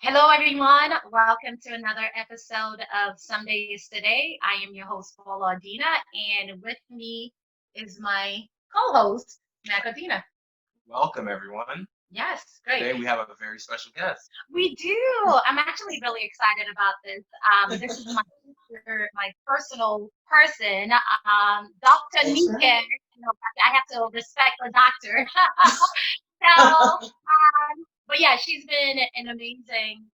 Hello, everyone. Welcome to another episode of Some Days Today. I am your host, Bola, and with me is my co-host, Macadina. Welcome, everyone. Yes, great. Today we have a very special guest. We do. I'm actually really excited about this. This is my sister, my personal person, Dr. That's Nike. right. I have to respect the doctor. But yeah, she's been an amazing,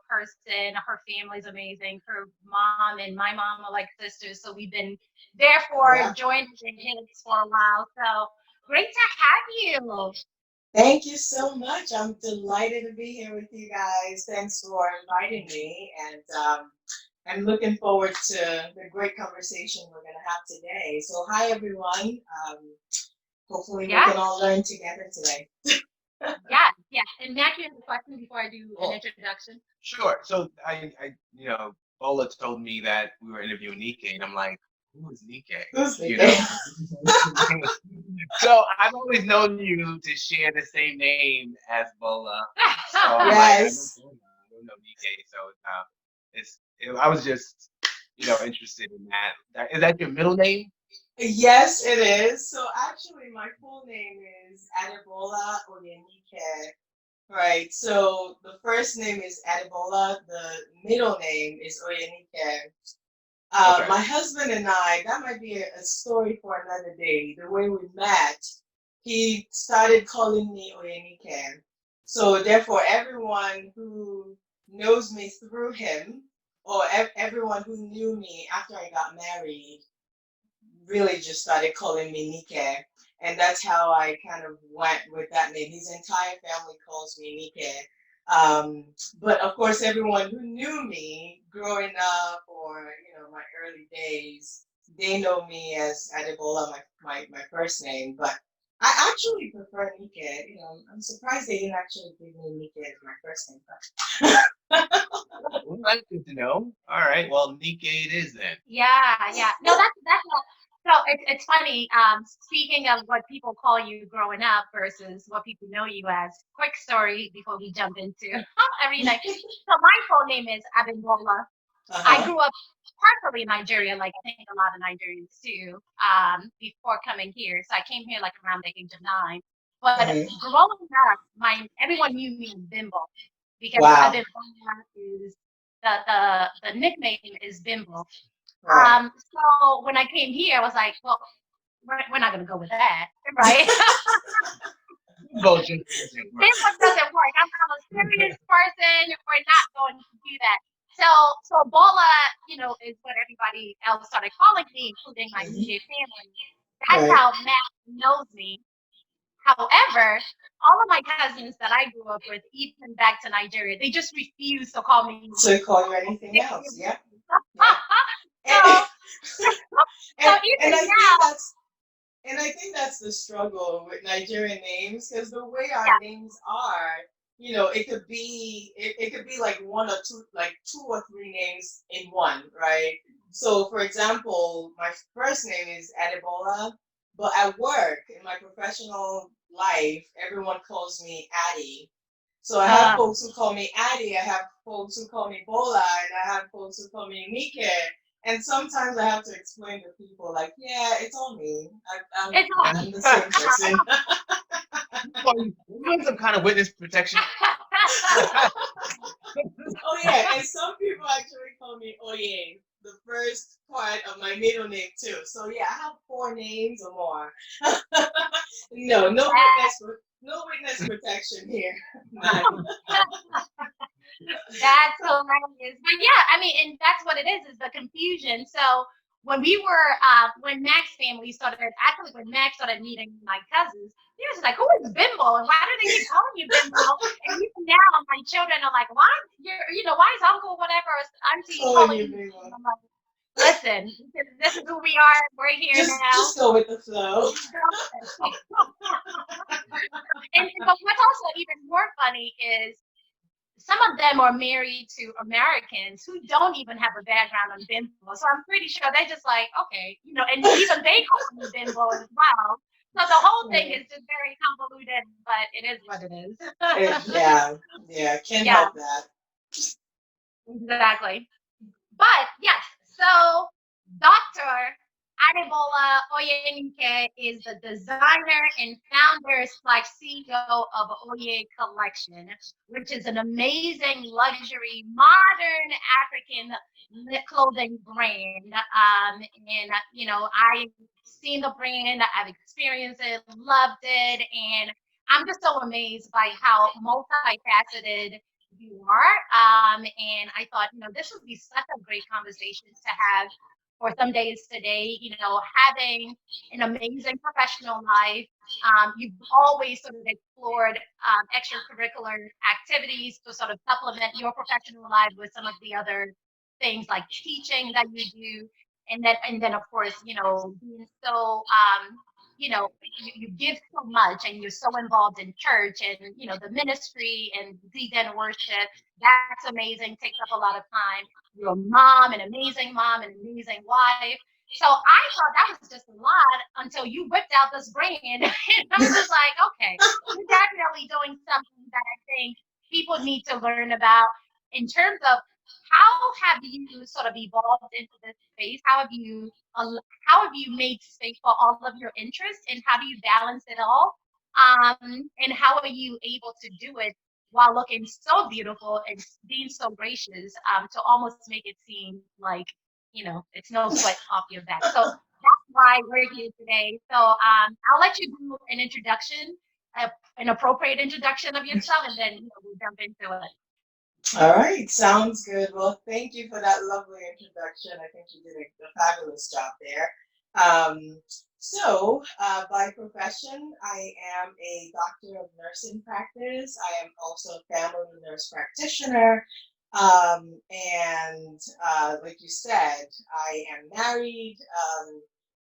person. Her family's amazing. Her mom and my mom are like sisters, so we've been therefore Yeah. joined the hits for a while. So great to have you. Thank you so much. I'm delighted to be here with you guys. Thanks for inviting me. And I'm looking forward to the great conversation we're going to have today. So, hi, everyone. Hopefully, we Yeah, can all learn together today. yeah, yeah. And Mac, you have a question before I do an Well, introduction? sure. So Bola told me that we were interviewing Nike, and I'm like, who is Nike? Who's You thinking? know. So I've always known you to share the same name as Bola. So I'm like, I know Yes. Bola, I don't know Nike. So I was just interested in that. Is that your middle name? Yes, it is. So, actually, my full name is Adebola Oyenike. Right. So the first name is Adebola. The middle name is Oyenike. Okay. My husband and I, that might be a story for another day. The way we met, he started calling me Oyenike. So therefore, everyone who knows me through him, or everyone who knew me after I got married, really just started calling me Nike. And that's how I kind of went with that name. His entire family calls me Nike. Um, but of course, everyone who knew me growing up or, my early days, they know me as Adebola, my first name. But I actually prefer Nike. I'm surprised they didn't actually give me Nike as my first name. But Well, that's good to know. All right. Well, Nike it is then. Yeah, yeah. No, that's not. So it's funny. Speaking of what people call you growing up versus what people know you as. Quick story before we jump into everything. So my full name is Adebola. I uh-huh. grew up partially in Nigeria, like I think a lot of Nigerians too. Before coming here, so I came here like around the age of 9. But Hmm. growing up, my everyone knew me as Bimbo because Wow. Adebola is the nickname is Bimbo. Right. So when I came here, I was like, well, we're not gonna go with that, right? Both just doesn't work. This one doesn't work. I'm a serious person. We're not going to do that. So Bola, is what everybody else started calling me, including my Hmm. immediate family. That's Right. how Matt knows me. However, all of my cousins that I grew up with, even back to Nigeria, they just refuse to call me To Bimbo. call you anything else. Yeah. Yeah. so And, so and even I now, think that's the struggle with Nigerian names because the way our yeah. names are, it could be like one or two, like two or three names in one, right? So for example, my first name is Adebola, but at work in my professional life, everyone calls me Addie. So I have Uh, folks who call me Addie, I have folks who call me Bola, and I have folks who call me Nike. And sometimes I have to explain to people, like, yeah, it's all me. it's all I'm the same person. You want some kind of witness protection? Oh yeah, and some people actually call me Oye, the first part of my middle name too. So yeah, I have four names or more. No, no witness protection here. None. That's hilarious. But yeah, I mean, and that's what it is the confusion. So when Mac's family started, actually, when Mac started meeting my cousins, he was like, who is Bimbo? And why do they keep calling you Bimbo? And even now, my children are like, why, why is uncle, whatever, or auntie Calling calling you you big Bimbo? one. I'm like, listen, this is who we are. We're here now. Just go with the flow. But what's also even more funny is some of them are married to Americans who don't even have a background on Bimbo. So I'm pretty sure they're just like, okay, and even they call me Bimbo as well. So the whole thing Right. is just very convoluted, but it is what it is. Yeah, yeah, can't Yeah. help that. Exactly. But yes, so Dr. Adebola Oyenike is the designer and founder slash CEO of Oye Collection, which is an amazing luxury modern African clothing brand. And I've seen the brand, I've experienced it, loved it, and I'm just so amazed by how multifaceted you are. And I thought, this would be such a great conversation to have for some days today, having an amazing professional life. You've always sort of explored extracurricular activities to sort of supplement your professional life with some of the other things like teaching that you do. And then of course, being so you give so much and you're so involved in church and the ministry and vegan worship. That's amazing, takes up a lot of time. You're a mom, an amazing mom, an amazing wife. So I thought that was just a lot until you whipped out this brand. And I was just like, okay, you're definitely doing something that I think people need to learn about in terms of how have you sort of evolved into this space? How have you made space for all of your interests, and how do you balance it all? And how are you able to do it while looking so beautiful and being so gracious, to almost make it seem like it's no sweat off your back. So that's why we're here today. So I'll let you do an introduction, an appropriate introduction of yourself, and then we'll jump into it. All right, sounds good. Well, thank you for that lovely introduction. I think you did a fabulous job there. By profession, I am a doctor of nursing practice. I am also a family nurse practitioner. Like you said, I am married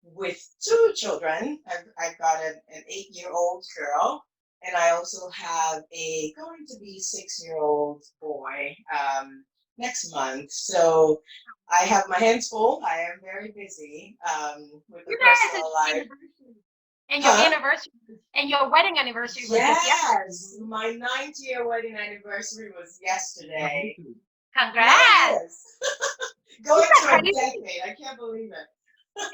with two children. I've got an 8-year-old girl, and I also have a going to be 6-year-old boy next month. So I have my hands full. I am very busy with the You guys' personal life. anniversary and your Huh? anniversary and your wedding anniversary was just yesterday. Yes, my 9th-year wedding anniversary was yesterday. Congrats! Yes, going Isn't to that a crazy? decade. I can't believe it.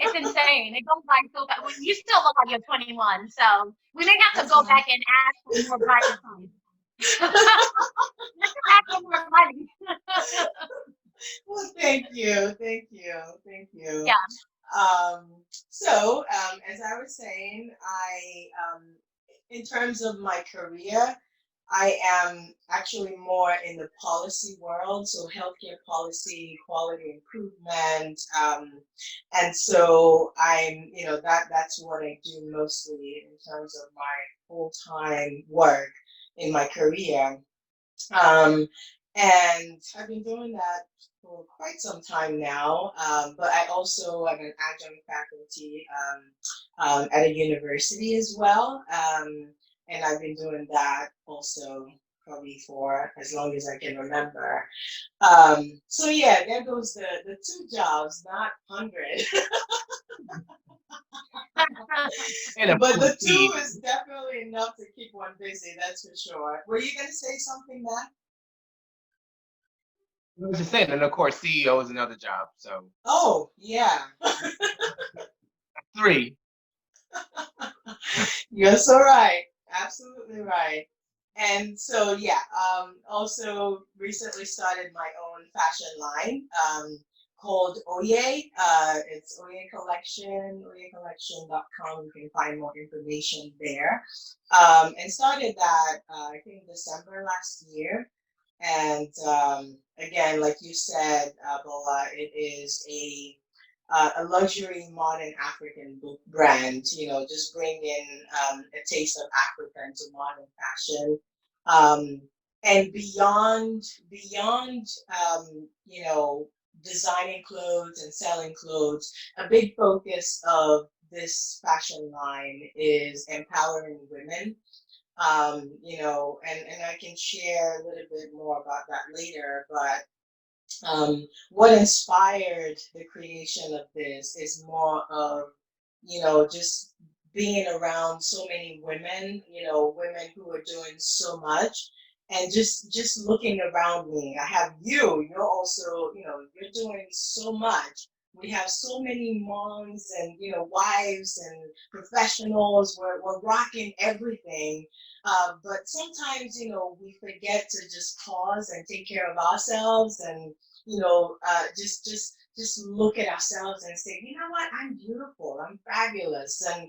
It's insane. It goes by so fast. Well, you still look like you're 21, so we may have to That's go fine. back and ask for more bridal time. Let's ask for more money. Well, thank you, thank you, thank you. Yeah. As I was saying, in terms of my career, I am actually more in the policy world, so healthcare policy, quality improvement, and so that's what I do mostly in terms of my full-time work in my career. Um, and I've been doing that for quite some time now. But I also am an adjunct faculty at a university as well. And I've been doing that also probably for as long as I can remember. So yeah, there goes the two jobs, not 100. But the two is definitely enough to keep one busy, that's for sure. Were you going to say something, Matt? I was just saying, and of course, CEO is another job. So Oh, yeah. 3. You're so right. Absolutely right. And so, yeah, also recently started my own fashion line called Oye. It's Oye Collection, oyecollection.com. You can find more information there. And started that, I think, December last year. And again, like you said, Bola, it is a luxury modern African brand, just bringing a taste of Africa to modern fashion. Um, and beyond, designing clothes and selling clothes, a big focus of this fashion line is empowering women. And I can share a little bit more about that later, but what inspired the creation of this is more of, just being around so many women, women who are doing so much and just looking around me. I have you. You're also, you're doing so much. We have so many moms and wives and professionals. We're rocking everything, but sometimes we forget to just pause and take care of ourselves, and just look at ourselves and say, you know what, I'm beautiful, I'm fabulous, and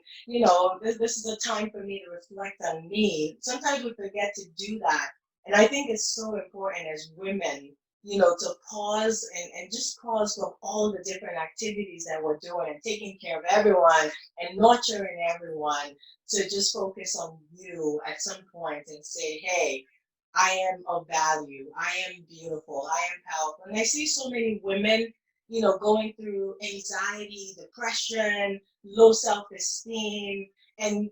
this is a time for me to reflect on me. Sometimes we forget to do that, and I think it's so important as women, to pause and just pause from all the different activities that we're doing and taking care of everyone and nurturing everyone, to just focus on you at some point and say, hey, I am of value. I am beautiful. I am powerful. And I see so many women, going through anxiety, depression, low self-esteem, and,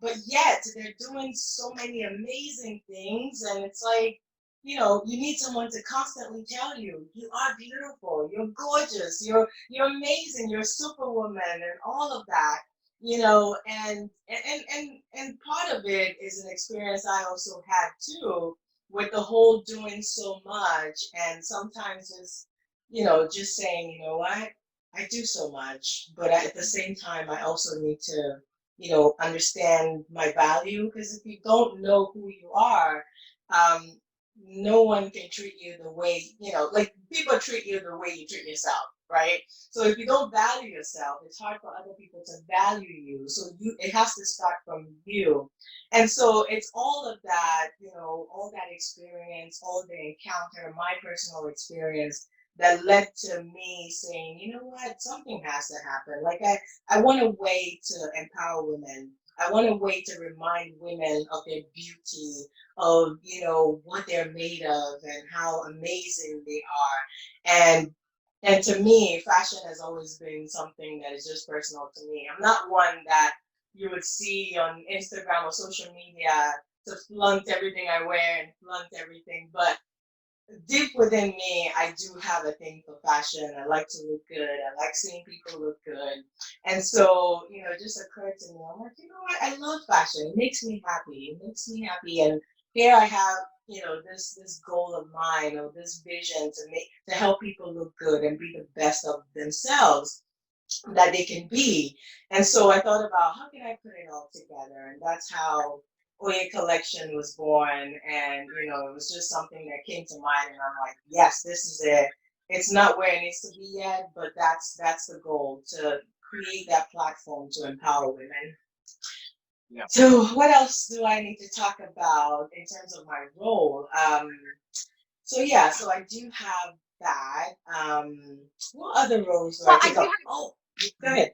but yet they're doing so many amazing things. And it's like, you need someone to constantly tell you, you are beautiful, you're gorgeous, you're amazing, you're superwoman, and all of that. And part of it is an experience I also had too, with the whole doing so much, and sometimes just saying, you know what, I do so much, but at the same time I also need to understand my value, because if you don't know who you are, um, no one can treat you the way, like people treat you the way you treat yourself, right? So if you don't value yourself, it's hard for other people to value you. So it has to start from you. And so it's all of that, all that experience, all the encounter, my personal experience, that led to me saying, you know what, something has to happen. Like I want a way to empower women. I want a way to remind women of their beauty, of what they're made of and how amazing they are. And to me, fashion has always been something that is just personal to me. I'm not one that you would see on Instagram or social media to flaunt everything I wear and flaunt everything, but deep within me, I do have a thing for fashion. I like to look good. I like seeing people look good. And so, it just occurred to me, I'm like, you know what? I love fashion. It makes me happy. It makes me happy. And here I have, this goal of mine, or this vision to help people look good and be the best of themselves that they can be. And so I thought about, how can I put it all together? And that's how Oye.collection was born. And, it was just something that came to mind. And I'm like, yes, this is it. It's not where it needs to be yet, but that's the goal, to create that platform to empower women. Yeah. So what else do I need to talk about in terms of my role? So I do have that. What other roles do I Well, I take do up? have. Oh, go ahead.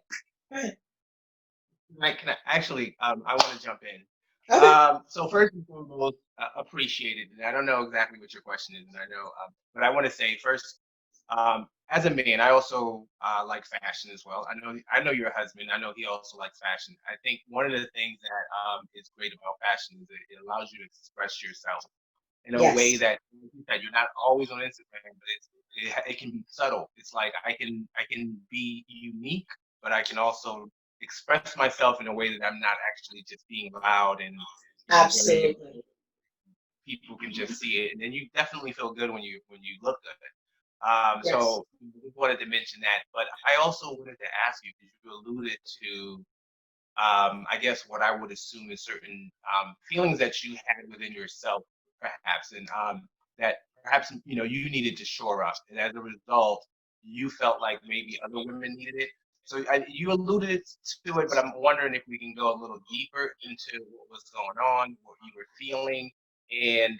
Go ahead. Actually, I want to jump in. Okay. So first and foremost, appreciated. And I don't know exactly what your question is, and I know, but I want to say first, as a man, I also like fashion as well. I know your husband. I know he also likes fashion. I think one of the things that is great about fashion is that it allows you to express yourself in a way Yes. that you're not always on Instagram, but it can be subtle. It's like I can be unique, but I can also express myself in a way that I'm not actually just being loud and very Absolutely. people can just see it, and then you definitely feel good when you look good. Yes. So just wanted to mention that, but I also wanted to ask you because you alluded to I guess what I would assume is certain feelings that you had within yourself, perhaps, and that perhaps you needed to shore up, and as a result, you felt like maybe other women needed it. So you alluded to it, but I'm wondering if we can go a little deeper into what was going on, what you were feeling, and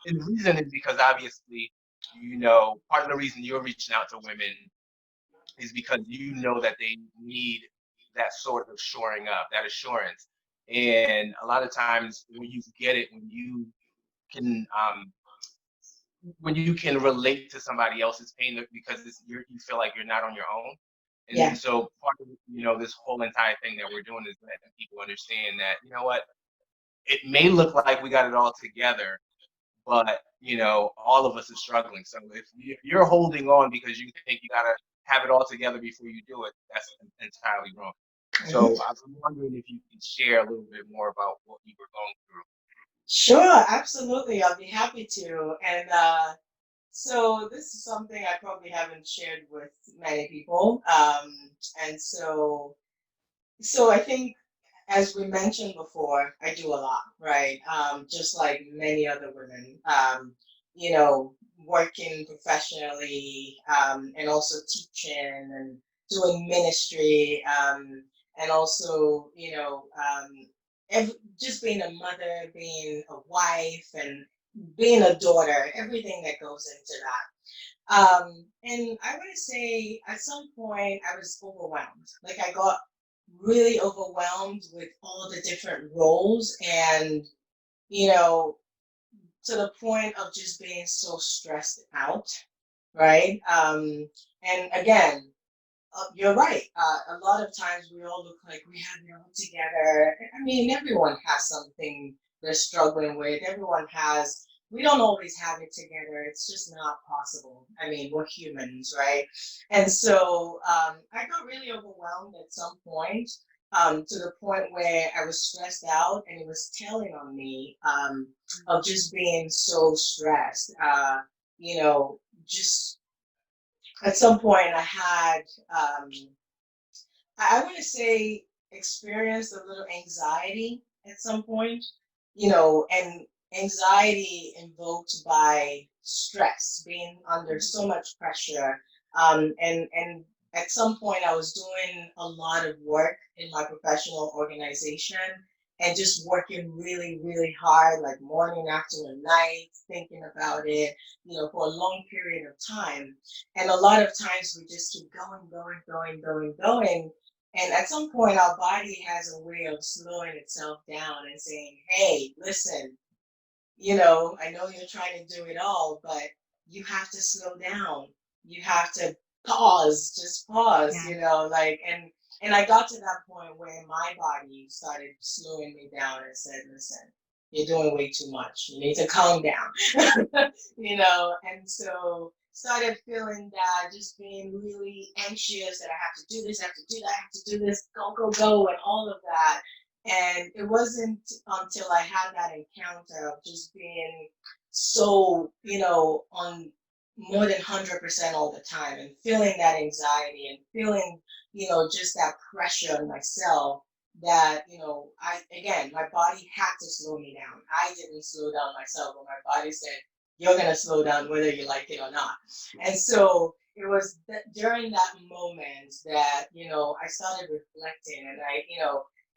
the reason is because obviously, part of the reason you're reaching out to women is because you know that they need that sort of shoring up, that assurance. And a lot of times when you get it, can um, when you can relate to somebody else's pain because you feel like you're not on your own. And Yeah. so part of this whole entire thing that we're doing is letting people understand that it may look like we got it all together, but all of us are struggling. So if you're holding on because you think you gotta have it all together before you do it, that's entirely wrong. Mhm. So I'm wondering if you can share a little bit more about what you were going through. Sure, absolutely. I'll be happy to. And so this is something I probably haven't shared with many people. And so I think, as we mentioned before, I do a lot, right? Just like many other women, you know, working professionally, and also teaching and doing ministry, and also, just being a mother, being a wife, and being a daughter, everything that goes into that. And I want to say at some point I was overwhelmed. Like I got really overwhelmed with all the different roles and, you know, to the point of just being so stressed out, right? And again, you're right. A lot of times we all look like we have it all together. I mean, everyone has something they're struggling with. Everyone has, we don't always have it together. It's just not possible. I mean, we're humans, right? And so I got really overwhelmed at some point, to the point where I was stressed out and it was telling on me, of just being so stressed. You know, just at some point I had, um, I want to say, experienced a little anxiety at some point, and anxiety invoked by stress, being under so much pressure. And at some point, I was doing a lot of work in my professional organization and just working really, really hard, like morning, afternoon, night, thinking about it, for a long period of time. And a lot of times we just keep going, going, going, going, going, and at some point, our body has a way of slowing itself down and saying, hey, listen, I know you're trying to do it all, but you have to slow down. You have to pause, just pause, Yeah. and I got to that point where my body started slowing me down and said, listen, you're doing way too much. You need to calm down, and so started feeling that, just being really anxious that I have to do this, I have to do that, I have to do this, go, go, go, and all of that. And it wasn't until I had that encounter of just being so, on more than 100% all the time and feeling that anxiety and feeling, just that pressure on myself that, again, my body had to slow me down. I didn't slow down myself, but my body said, you're going to slow down whether you like it or not. And so it was during that moment that, I started reflecting, and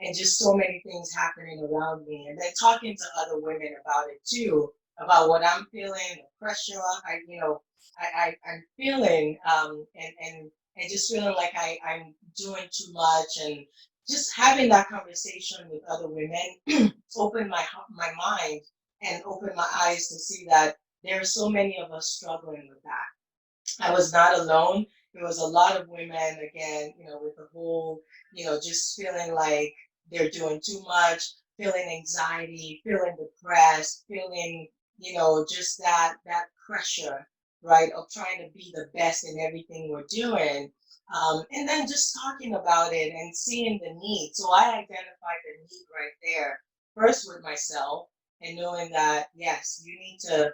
and just so many things happening around me, and then talking to other women about it too, about what I'm feeling, the pressure I'm feeling, and just feeling like I'm doing too much, and just having that conversation with other women opened my mind and opened my eyes to see that there are so many of us struggling with that. I was not alone. There was a lot of women, again, with the whole, just feeling like they're doing too much, feeling anxiety, feeling depressed, feeling, just that pressure, right, of trying to be the best in everything we're doing. And then just talking about it and seeing the need. So I identified the need right there, first with myself, and knowing that, yes, you need to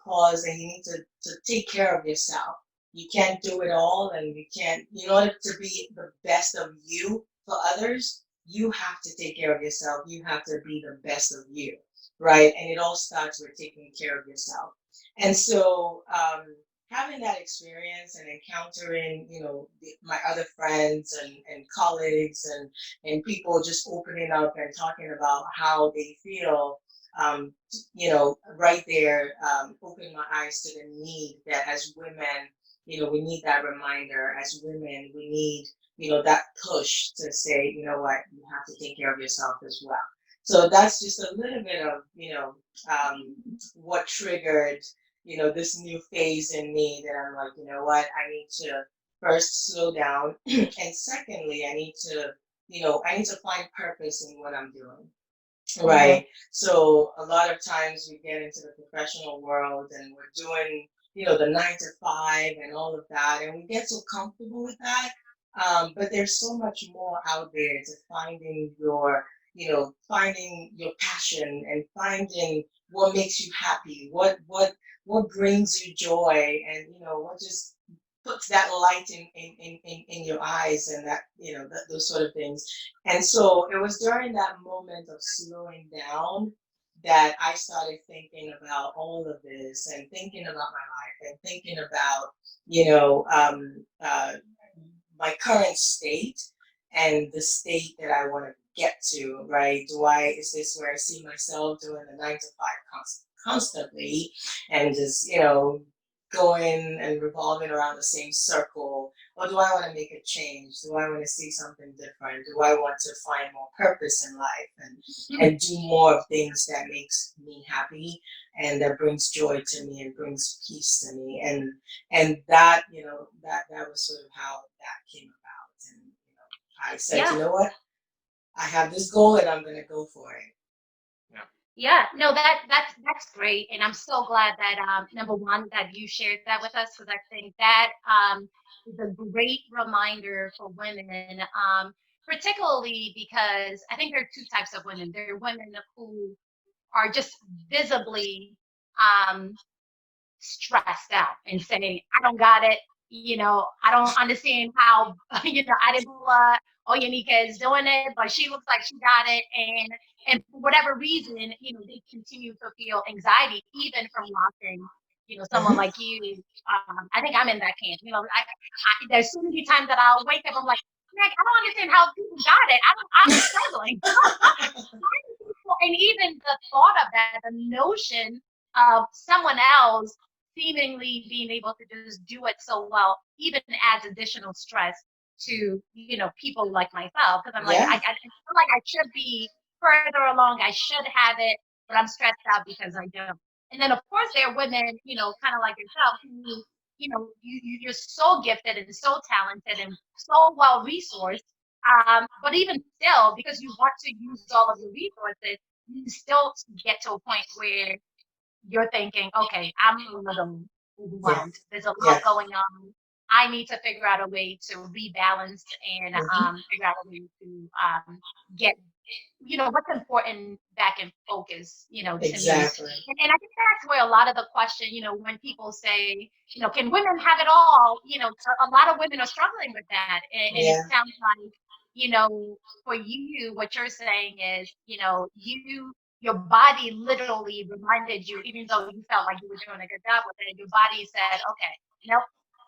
pause, and you need to take care of yourself. You can't do it all, and you can't, in order to be the best of you for others, you have to take care of yourself. You have to be the best of you, right? And it all starts with taking care of yourself. And so, having that experience and encountering, my other friends and colleagues and people just opening up and talking about how they feel, right there, opened my eyes to the need that as women, we need that reminder. As women, we need, that push to say, you know what, you have to take care of yourself as well. So that's just a little bit of, what triggered, this new phase in me, that I'm like, you know what, I need to first slow down. And secondly, I need to find purpose in what I'm doing. Mhm. Right. So a lot of times we get into the professional world and we're doing, the 9 to 5 and all of that, and we get so comfortable with that. But there's so much more out there to finding your, finding your passion and finding what makes you happy, what brings you joy, and what just puts that light in your eyes, and those sort of things. And so it was during that moment of slowing down that I started thinking about all of this, and thinking about my life, and thinking about my current state, and the state that I want to get to, right? Is this where I see myself doing the 9 to 5 constantly, and just, going and revolving around the same circle? Or do I want to make a change? Do I want to see something different? Do I want to find more purpose in life, and do more of things that makes me happy, and that brings joy to me, and brings peace to me? And that, that was sort of how that came about. And I said, Yeah. you know what? I have this goal, and I'm going to go for it. Yeah, no, that's great, and I'm so glad that number one that you shared that with us, because I think that is a great reminder for women, particularly because I think there are two types of women. There are women who are just visibly um, stressed out and saying, I don't got it. I don't understand how, Adebola Oyenike is doing it, but she looks like she got it. And for whatever reason, they continue to feel anxiety, even from watching, someone Mm-hmm. like you. I think I'm in that camp. There's so many times that I'll wake up, I'm like, Nick, I don't understand how people got it. I'm struggling. And even the thought of that, the notion of someone else seemingly being able to just do it so well, even adds additional stress to people like myself, because I'm like, Yeah. I feel like I should be further along, I should have it, but I'm stressed out because I don't. And then of course there are women, kind of like yourself, who you're so gifted and so talented and so well resourced, but even still, because you want to use all of your resources, you still get to a point where you're thinking, okay, I'm a little Yeah. overwhelmed. There's a lot Yeah. going on. I need to figure out a way to rebalance and Mm-hmm. figure out a way to get, what's important back in focus, to me. Exactly. And I think that's where a lot of the question, when people say, can women have it all? A lot of women are struggling with that. And it Yeah. sounds like, for you, what you're saying is, your body literally reminded you, even though you felt like you were doing a good job with it, your body said, okay, nope,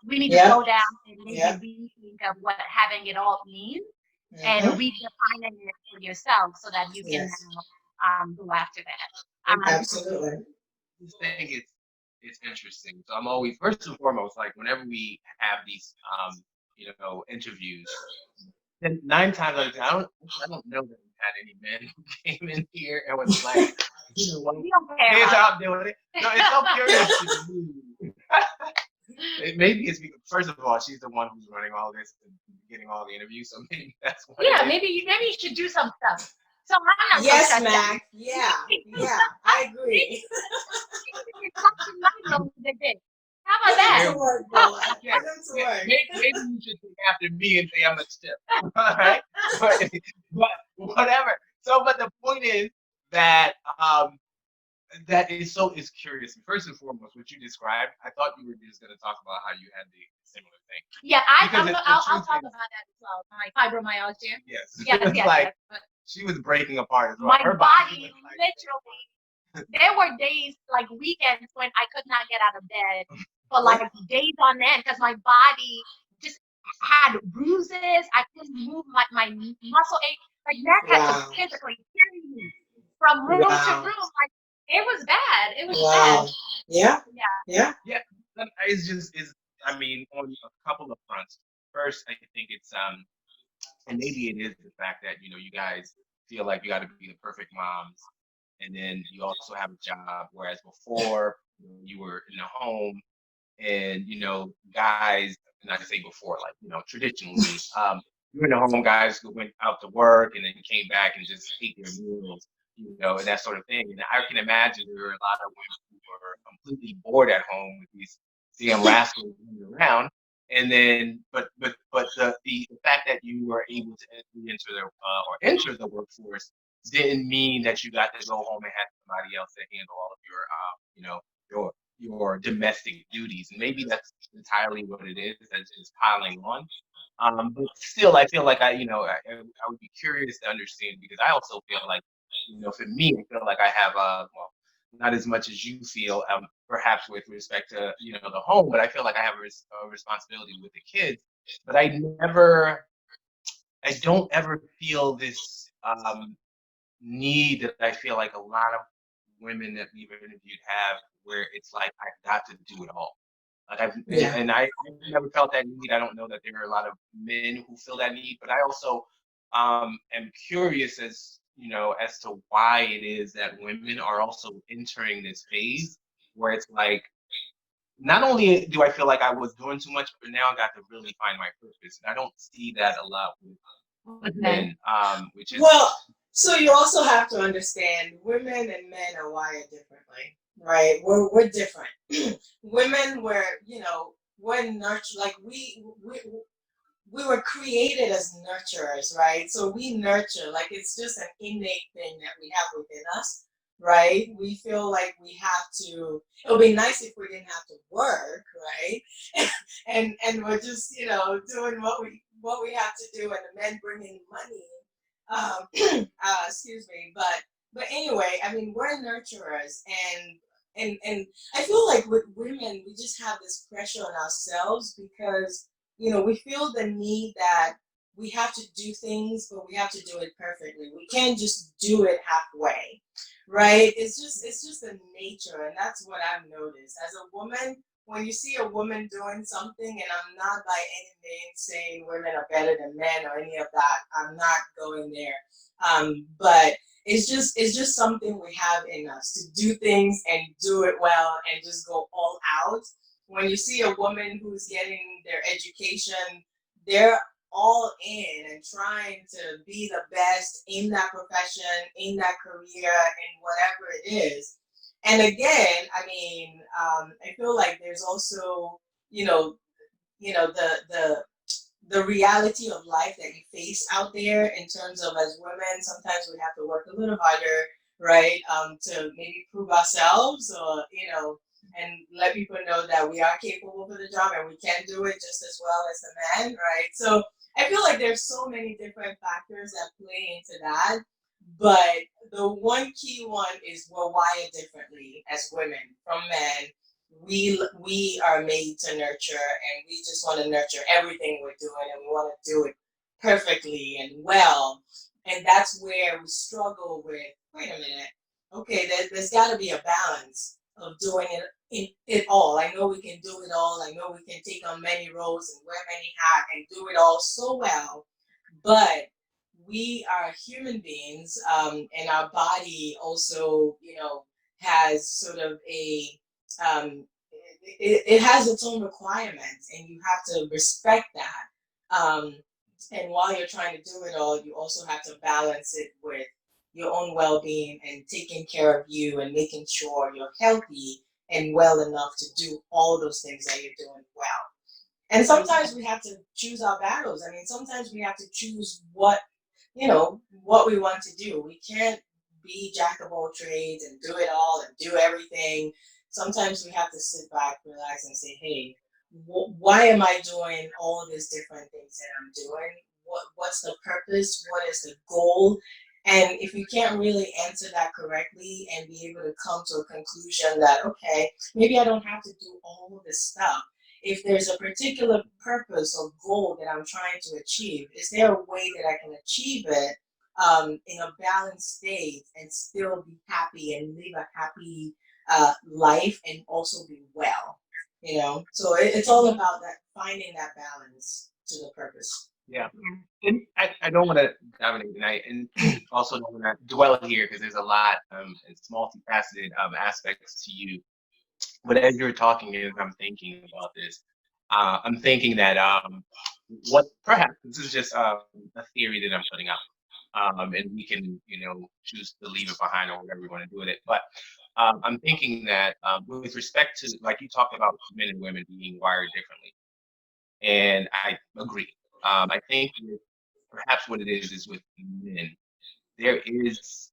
we need to Yeah. slow down and maybe Yeah. rethink of what having it all means, and Mm-hmm. redefining it for yourself so that you can Yes. now go after that. And Absolutely. this thing it's interesting. So I'm always first and foremost, like whenever we have these interviews, then 9 times out of 10, I don't know that we've had any men who came in here and was like, what, We don't care. here's how I'm doing it. No, it's so curious to me. Maybe it's because, first of all, she's the one who's running all this and getting all the interviews, so maybe that's what Yeah, it is. maybe you should do some stuff. So I'm not so Yes, stressed out. Mac. Yeah. Yeah. I agree. How about Put him that? to work, Bola. Yeah, Put him to work. maybe you should take after me and say I'm a stiff. All right, but whatever. So, but the point is that that is curious. First and foremost, what you described, I thought you were just going to talk about how you had the similar thing. Yeah, Because I'll talk about that as well. My fibromyalgia. Yes, Yes. like she was breaking apart as well. My Her body was like, literally. There were days, like weekends, when I could not get out of bed for like days on end, because my body just had bruises. I couldn't move, my muscle ache. Like that had to Wow. physically carry me from room to Wow. room. Like it was bad. It was Wow. bad. Yeah. Yeah. Yeah. it's just is. I mean, on a couple of fronts. First, I think it's and maybe it is the fact that you guys feel like you got to be the perfect moms, and then you also have a job, whereas before you were in the home, and guys, not to say before, like traditionally, you were in the home, guys who went out to work and then came back and just ate their meals, and that sort of thing. And I can imagine there were a lot of women who were completely bored at home with these damn rascals running around. And then, but the fact that you were able to enter the workforce didn't mean that you got to go home and have somebody else to handle all of your, your domestic duties. And maybe that's entirely what it is, that's just piling on. But still, I feel like I would be curious to understand because I also feel like, for me, I feel like I have well, not as much as you feel, perhaps with respect to the home, but I feel like I have a responsibility with the kids. But I don't ever feel this need that I feel like a lot of women that we've interviewed have, where it's like I've got to do it all. Like Yeah. I've never felt that need. I don't know that there are a lot of men who feel that need, but I also am curious as to why it is that women are also entering this phase where it's like not only do I feel like I was doing too much, but now I got to really find my purpose. And I don't see that a lot with men, which is Well, so you also have to understand women and men are wired differently, right? We're different. Women were, we're nurtured, like we were created as nurturers, right? So we nurture, like it's just an innate thing that we have within us, right? We feel like we have to. It would be nice if we didn't have to work, right? And we're just, doing what we have to do, and the men bringing money. Excuse me, but anyway, I mean, we're nurturers, and I feel like with women, we just have this pressure on ourselves because we feel the need that we have to do things, but we have to do it perfectly. We can't just do it halfway, right? It's just the nature, and that's what I've noticed. As a woman, when you see a woman doing something, and I'm not by any means saying women are better than men or any of that. I'm not going there. But it's just something we have in us to do things and do it well and just go all out. When you see a woman who's getting their education, they're all in and trying to be the best in that profession, in that career, in whatever it is. And again, I mean, I feel like there's also, you know, the reality of life that you face out there in terms of as women, sometimes we have to work a little harder, right? To maybe prove ourselves or, and let people know that we are capable for the job and we can do it just as well as the men, right? So I feel like there's so many different factors that play into that. But the one key one is we're wired differently as women from men. We are made to nurture, and we just want to nurture everything we're doing, and we want to do it perfectly and well. And that's where we struggle with, wait a minute, okay, there's got to be a balance of doing it all. I know we can do it all. I know we can take on many roles and wear many hats and do it all so well, but we are human beings, and our body also, has sort of it has its own requirements, and you have to respect that. And while you're trying to do it all, you also have to balance it with your own well-being and taking care of you and making sure you're healthy and well enough to do all those things that you're doing well. And sometimes we have to choose our battles. I mean, sometimes we have to choose what we want to do. We can't be jack of all trades and do it all and do everything. Sometimes we have to sit back, relax, and say, hey, why am I doing all of these different things that I'm doing? What's the purpose? What is the goal? And if you can't really answer that correctly and be able to come to a conclusion that, okay, maybe I don't have to do all of this stuff. If there's a particular purpose or goal that I'm trying to achieve, is there a way that I can achieve it in a balanced state and still be happy and live a happy life and also be well? So it's all about that, finding that balance to the purpose. yeah. And I don't want to dominate tonight, and also don't want to dwell here because there's a lot. It's multifaceted aspects to you. But as you're talking, as I'm thinking about this, I'm thinking that what perhaps this is just a theory that I'm putting out, and we can choose to leave it behind or whatever we want to do with it. But I'm thinking that with respect to, like, you talked about men and women being wired differently, and I agree. I think perhaps what it is with men. there is,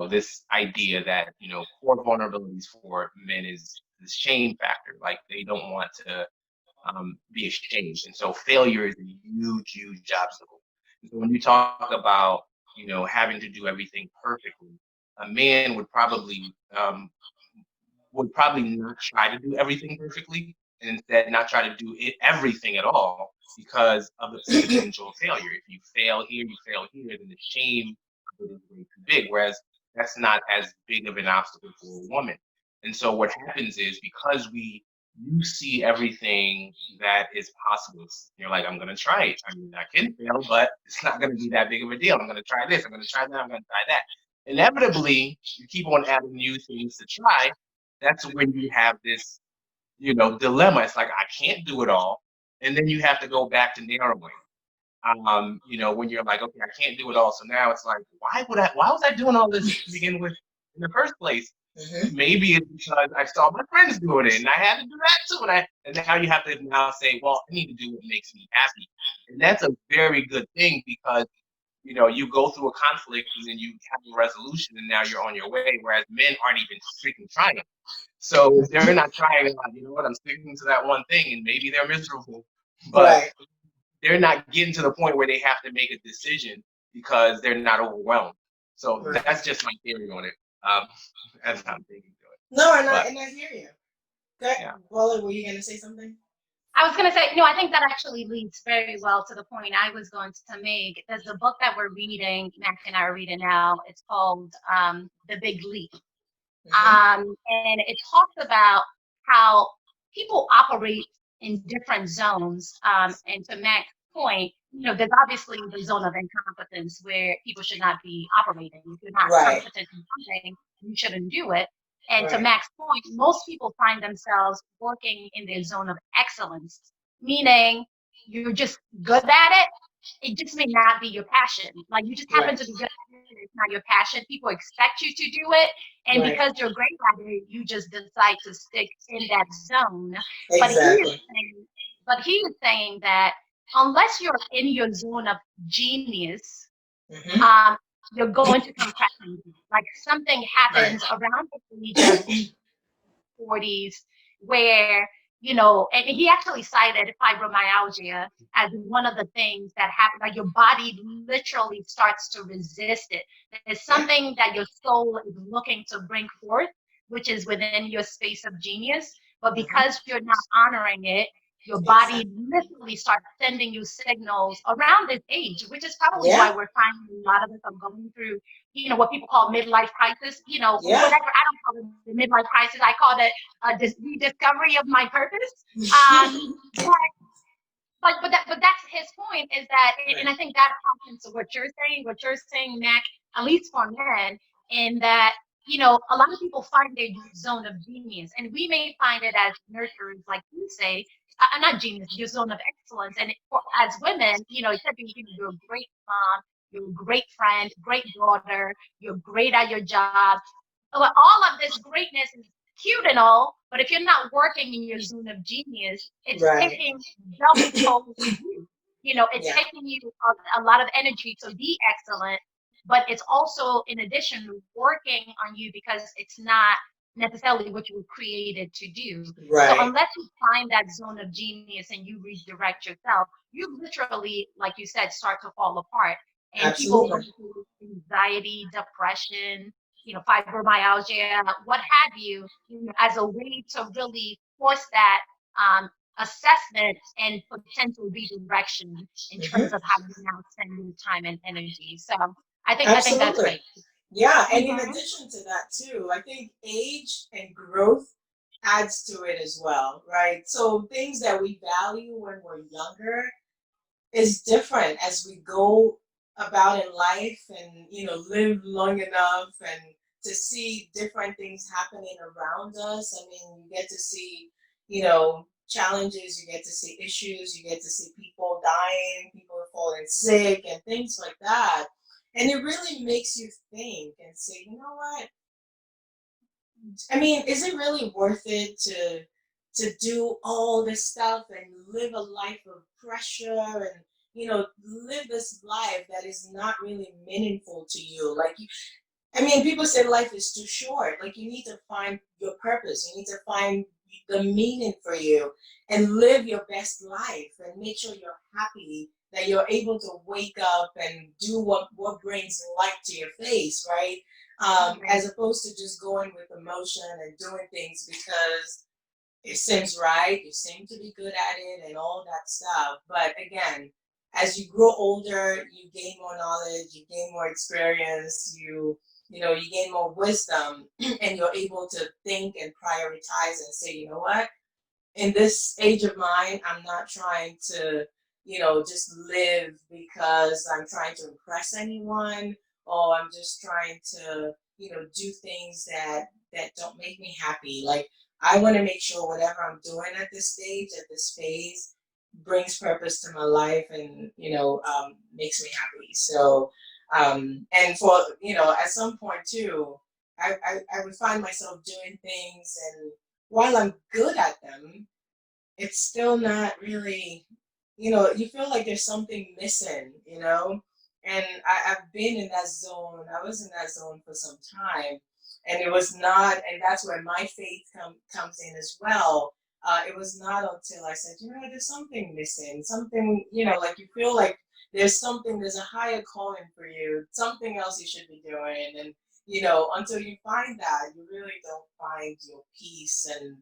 this idea that, core vulnerabilities for men is this shame factor. Like they don't want to be ashamed. And so failure is a huge, huge obstacle. And so when you talk about, having to do everything perfectly, a man would probably not try to do everything perfectly and instead not try to do everything at all because of the potential of failure. If you fail here, you fail here, then the shame of it is way too big. Whereas that's not as big of an obstacle for a woman. And so what happens is because you see everything that is possible. You're like, I'm gonna try it. I mean, I can fail, but it's not gonna be that big of a deal. I'm gonna try this. I'm gonna try that. I'm gonna try that. Inevitably, you keep on adding new things to try. That's when you have this, dilemma. It's like I can't do it all, and then you have to go back to narrowing. When you're like, okay, I can't do it all. So now it's like, why was I doing all this to begin with in the first place? Mm-hmm. Maybe it's because I saw my friends doing it and I had to do that too. And now you have to now say, well, I need to do what makes me happy. And that's a very good thing because, you go through a conflict and then you have a resolution and now you're on your way. Whereas men aren't even freaking trying. So they're not trying, you know what, I'm sticking to that one thing and maybe they're miserable, but Right. they're not getting to the point where they have to make a decision because they're not overwhelmed. So Right. that's just my theory on it. Um, as I'm thinking to it. No, and But I hear you. Good. yeah. Bola, were you gonna say something? I was going to say, no, I think that actually leads very well to the point I was going to make. There's a book that we're reading, Mac and I are reading now. It's called The Big Leap. Mm-hmm. And it talks about how people operate in different zones. And to Mac's point, there's obviously the zone of incompetence where people should not be operating. If you're not Right. competent in something, you shouldn't do it. And to Right. Mac's point, most people find themselves working in their zone of excellence, meaning you're just good at it. It just may not be your passion. Like you just happen Right. to be good at it. It's not your passion. People expect you to do it. And Right. because you're great at it, you just decide to stick in that zone. But he is Exactly. saying, that unless you're in your zone of genius, Mm-hmm. um, you're going to come crashing. Like something Right. happens around the age of 40s where, and he actually cited fibromyalgia as one of the things that happen. Like your body literally starts to resist it. There's Yeah. something that your soul is looking to bring forth, which is within your space of genius. But Mm-hmm. because you're not honoring it, your Exactly. body literally starts sending you signals around this age, which is probably why Yeah. we're finding a lot of us are going through, what people call midlife crisis, Yeah. whatever. I don't call it the midlife crisis. I call it rediscovery of my purpose. But but that's his point is that, and Right. I think that comes into what you're saying, Mac, at least for men, in that, a lot of people find their zone of genius, and we may find it as nurturers, like you say, not genius, your zone of excellence. And as women, it could be, you're a great mom, you're a great friend, great daughter, you're great at your job. But all of this greatness is cute and all, but if you're not working in your zone of genius, it's Right. taking double toll for you. It's Yeah. taking you a lot of energy to be excellent, but it's also, in addition, working on you because it's not necessarily what you were created to do. So Right. unless you find that zone of genius and you redirect yourself, you literally, like you said, start to fall apart. And people go Absolutely. through anxiety, depression, fibromyalgia, what have you, as a way to really force that assessment and potential redirection in terms Mm-hmm. of how you now spend your time and energy. So I think that's Absolutely. great. Yeah, and in Hmm. addition to that too, I think age and growth adds to it as well, right? So things that we value when we're younger is different as we go about in life and live long enough and to see different things happening around us. I mean, you get to see challenges, you get to see issues, you get to see people dying, people falling sick and things like that, and it really makes you think and say, you know what, I mean, is it really worth it to do all this stuff and live a life of pressure and live this life that is not really meaningful to you. Like, I mean, people say life is too short. Like, you need to find your purpose. You need to find the meaning for you and live your best life and make sure you're happy, that you're able to wake up and do what brings light to your face, right? As opposed to just going with emotion and doing things because it seems right, you seem to be good at it and all that stuff. But again, as you grow older, you gain more knowledge, you gain more experience, you gain more wisdom, and you're able to think and prioritize and say, you know what, in this age of mine, I'm not trying to, just live because I'm trying to impress anyone, or I'm just trying to, do things that don't make me happy. Like, I want to make sure whatever I'm doing at this stage, at this phase, brings purpose to my life and, makes me happy. So, and for, at some point too, I would find myself doing things, and while I'm good at them, it's still not really, you feel like there's something missing. And I've been in that zone. I was in that zone for some time, and it was not, and that's where my faith comes in as well. It was not until I said, there's something missing, something, like you feel like there's a higher calling for you, something else you should be doing. And, until you find that, you really don't find your peace and,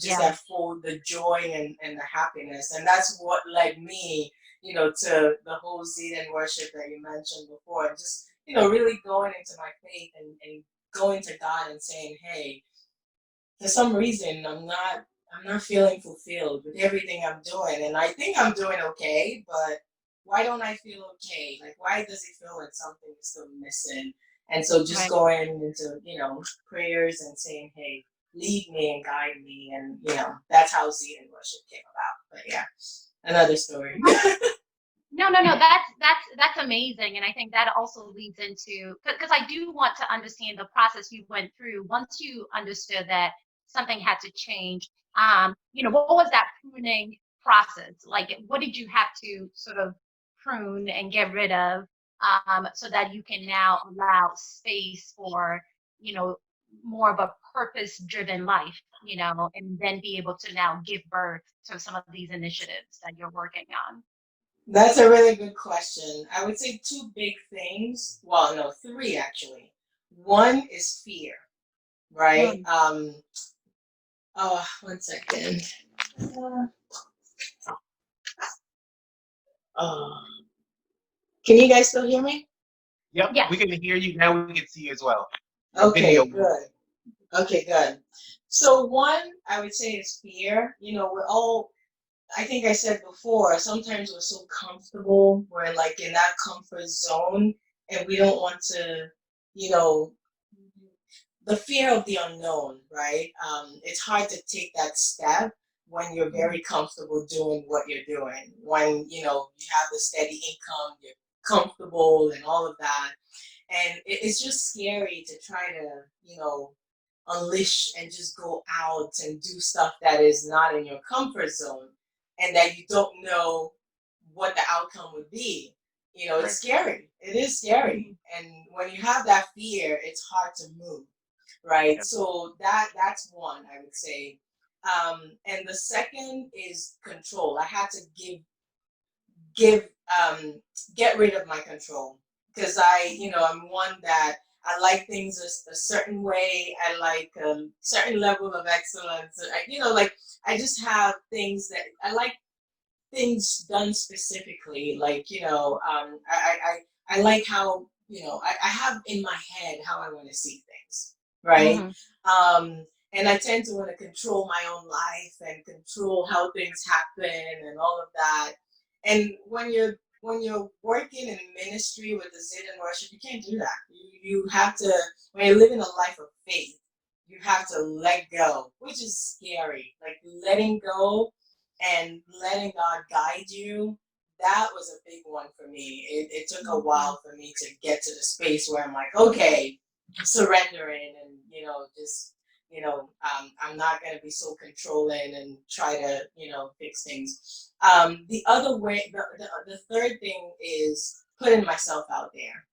just that full, the joy and the happiness. And that's what led me, to the whole Zeden worship that you mentioned before. Just, really going into my faith and going to God and saying, hey, for some reason I'm not feeling fulfilled with everything I'm doing. And I think I'm doing okay, but why don't I feel okay? Like, why does it feel like something is still missing? And so just going into, prayers and saying, hey, lead me and guide me. And, that's how Zeden worship came about. But yeah, another story. No, no, no. That's amazing, and I think that also leads into, because I do want to understand the process you went through once you understood that something had to change. What was that pruning process like? What did you have to sort of prune and get rid of, so that you can now allow space for, you know, more of a purpose-driven life, and then be able to now give birth to some of these initiatives that you're working on. That's a really good question. I would say two big things. Well, no, three actually. One is fear, right? Mm. Oh, 1 second. Uh, oh, can you guys still hear me? Yep, Yes. we can hear you now. We can see you as well. Okay, good. Okay, good. So one, I would say is fear. I think I said before, sometimes we're so comfortable, we're like in that comfort zone, and we don't want to, you know, the fear of the unknown, right? It's hard to take that step when you're very comfortable doing what you're doing. When, you have the steady income, you're comfortable and all of that. And it's just scary to try to, unleash and just go out and do stuff that is not in your comfort zone and that you don't know what the outcome would be. It's scary. It is scary. And when you have that fear, it's hard to move, right? So that's one, I would say. And the second is control. I had to give get rid of my control, because I'm one that I like things a certain way. I like a certain level of excellence. Like, I just have things that I like, things done specifically. Like, I like how, I have in my head how I want to see things, right? And I tend to want to control my own life and control how things happen and all of that. And when you're working in ministry with the Zayden worship, you can't do that. You have to, when you're living a life of faith, you have to let go, which is scary. Like, letting go and letting God guide you, that was a big one for me. It took a while for me to get to the space where I'm like, okay, surrendering and, just, I'm not going to be so controlling and try to, fix things. The other way, the third thing is putting myself out there.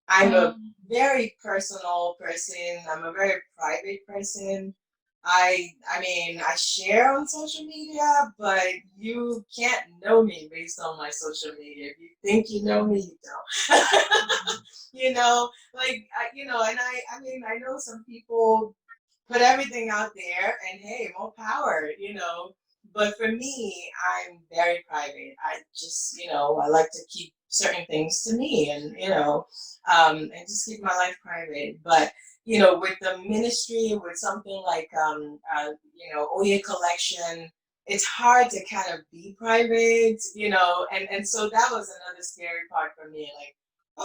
I'm a very personal person. I'm a very private person. I mean, I share on social media, but you can't know me based on my social media. If you think you know me, you don't. And I mean, I know some people put everything out there, and hey, more power, But for me, I'm very private. I just, I like to keep certain things to me, and just keep my life private. But with the ministry, with something like Oye Collection, it's hard to kind of be private, and so that was another scary part for me. Like,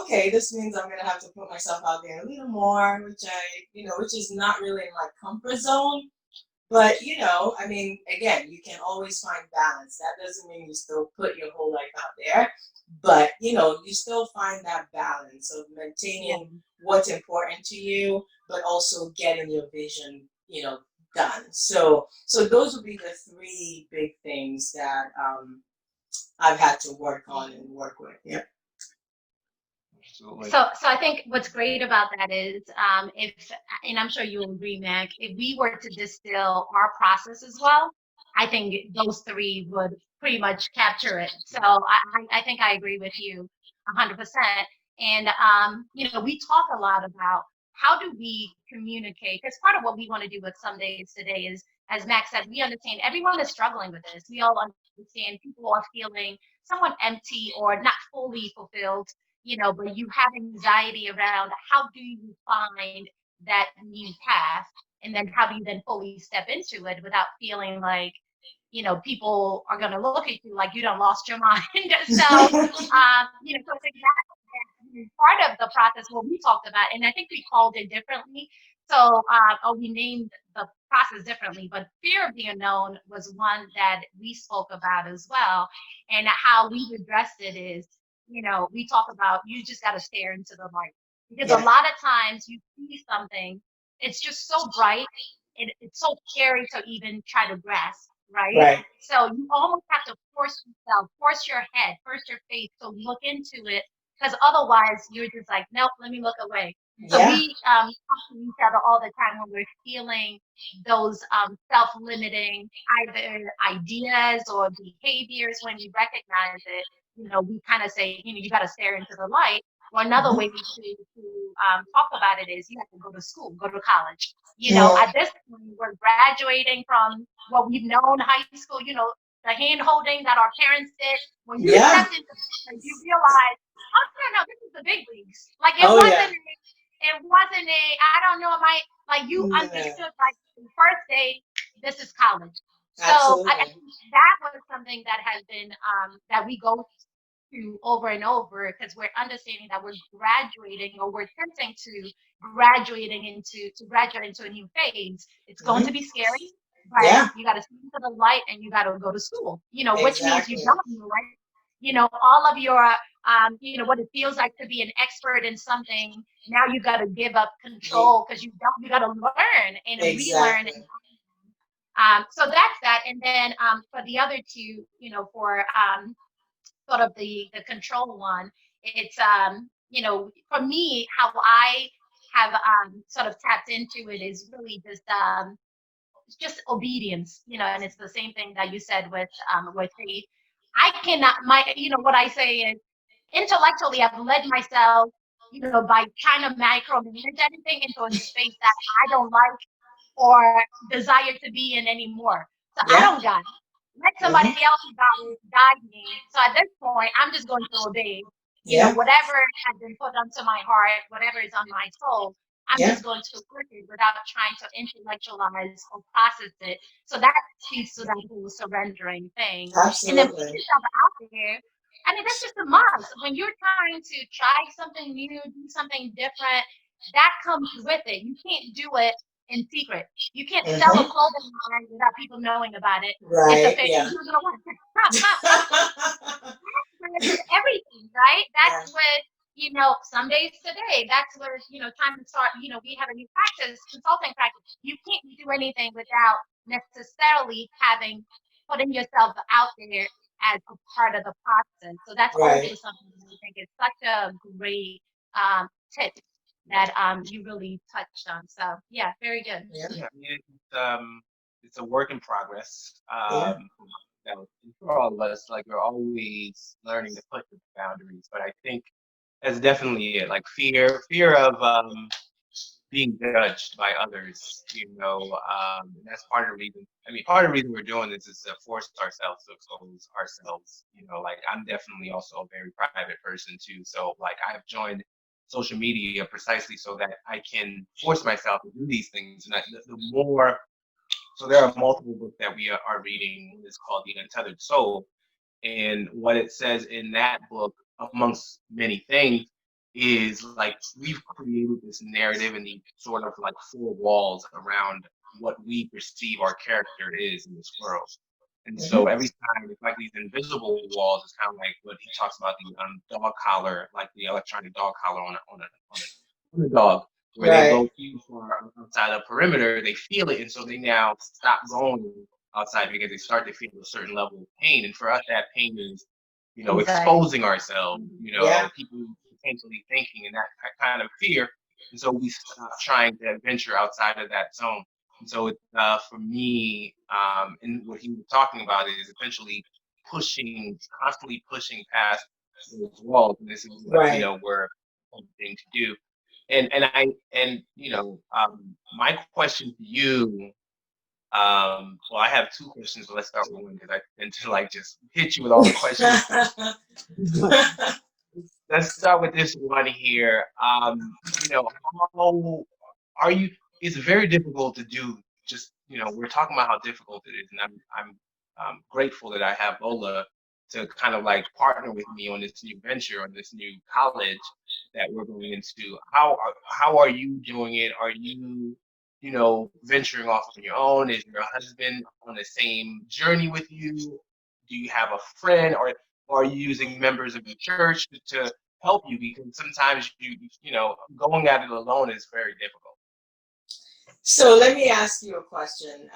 okay, this means I'm gonna have to put myself out there a little more, which is not really in my comfort zone. But I mean, again, you can always find balance. That doesn't mean you still put your whole life out there, but you still find that balance of maintaining what's important to you, but also getting your vision, done. So those would be the three big things that I've had to work on and work with. Yeah. Absolutely. So I think what's great about that is, and I'm sure you'll agree, Mac, if we were to distill our process as well, I think those three would pretty much capture it. So I think I agree with you 100%. And, we talk a lot about how do we communicate? Because part of what we want to do with Some Days Today is, as Mac said, we understand everyone is struggling with this. We all understand people are feeling somewhat empty or not fully fulfilled, but you have anxiety around how do you find that new path, and then how do you then fully step into it without feeling like, people are going to look at you like you done lost your mind. So it's exactly part of the process what we talked about, and I think we called it differently. So, or we named the process differently, but fear of the unknown was one that we spoke about as well. And how we addressed it is, we talk about you just got to stare into the light, because a lot of times you see something, it's just so bright, it's so scary to even try to grasp, right? Right. So you almost have to force yourself, force your head, force your face to look into it, because otherwise you're just like, nope, let me look away. So Yeah. we talk to each other all the time when we're feeling those self-limiting either ideas or behaviors. When we recognize it, we kind of say, you got to stare into the light. Or another way to talk about it is you have to go to school, go to college. At this point, we're graduating from what we've known high school, the hand holding that our parents did. When you stepped into college, you realize, oh, no, this is the big leagues. Like, it wasn't a, I don't know, like you understood, like the first day, this is college. So I think that was something that has been, that we go to over and over, because we're understanding that we're graduating, or we're attempting to graduate into a new phase. It's going to be scary, but you got to see into the light and you got to go to school, which means you don't know, right? All of your, what it feels like to be an expert in something. Now you got to give up control, because you got to learn and relearn. So that's that. And then for the other two, for sort of the control one, it's for me, how I have sort of tapped into it is really just obedience, and it's the same thing that you said with faith. I cannot, what I say is, intellectually I've led myself, by trying to micromanage everything into a space that I don't like or desire to be in anymore. So I don't guide. Let somebody else guide me. So at this point, I'm just going to obey. Whatever has been put onto my heart, whatever is on my soul, I'm just going to push it without trying to intellectualize or process it. So that speaks to that whole surrendering thing. Absolutely. And then put yourself out there. I mean, that's just a must. When you're trying to try something new, do something different, that comes with it. You can't do it in secret. You can't sell a clothing line without people knowing about it. Right. It's a fake. Who's gonna want it? That's with everything, right? That's with some days today, that's where, time to start, we have a new practice, consulting practice. You can't do anything without necessarily putting yourself out there as a part of the process. So that's also Right. something that I think is such a great tip that you really touched on. So yeah, very good. Yeah. Yeah, I mean, it's a work in progress. Yeah. For all of us, like we're always learning to push the boundaries. But I think that's definitely it. Like fear of being judged by others. And that's part of the reason. I mean, part of the reason we're doing this is to force ourselves to expose ourselves. Like I'm definitely also a very private person too. So like I've joined social media precisely so that I can force myself to do these things. And the more, so there are multiple books that we are reading. One is called The Untethered Soul, and what it says in that book, amongst many things, is like we've created this narrative and these sort of like four walls around what we perceive our character is in this world. And so Hmm. every time it's like these invisible walls, it's kind of like what he talks about, the dog collar, like the electronic dog collar on a dog, where they Right. go too far outside the perimeter, they feel it, and so they now stop going outside because they start to feel a certain level of pain. And for us, that pain is, Anxiety. exposing ourselves, Yeah. people potentially thinking, and that kind of fear. And so we stop trying to venture outside of that zone. And so it's for me, and what he was talking about is essentially constantly pushing past those walls. And this is what, Right. we're hoping to do. My question to you, well, I have two questions, but let's start with one because I tend to like just hit you with all the questions. Let's start with this one here. How are you? It's very difficult to do. Just we're talking about how difficult it is, and I'm grateful that I have Bola to kind of like partner with me on this new venture, on this new college that we're going into. How are you doing it? Are you venturing off on your own? Is your husband on the same journey with you? Do you have a friend, or are you using members of your church to help you? Because sometimes going at it alone is very difficult. So let me ask you a question.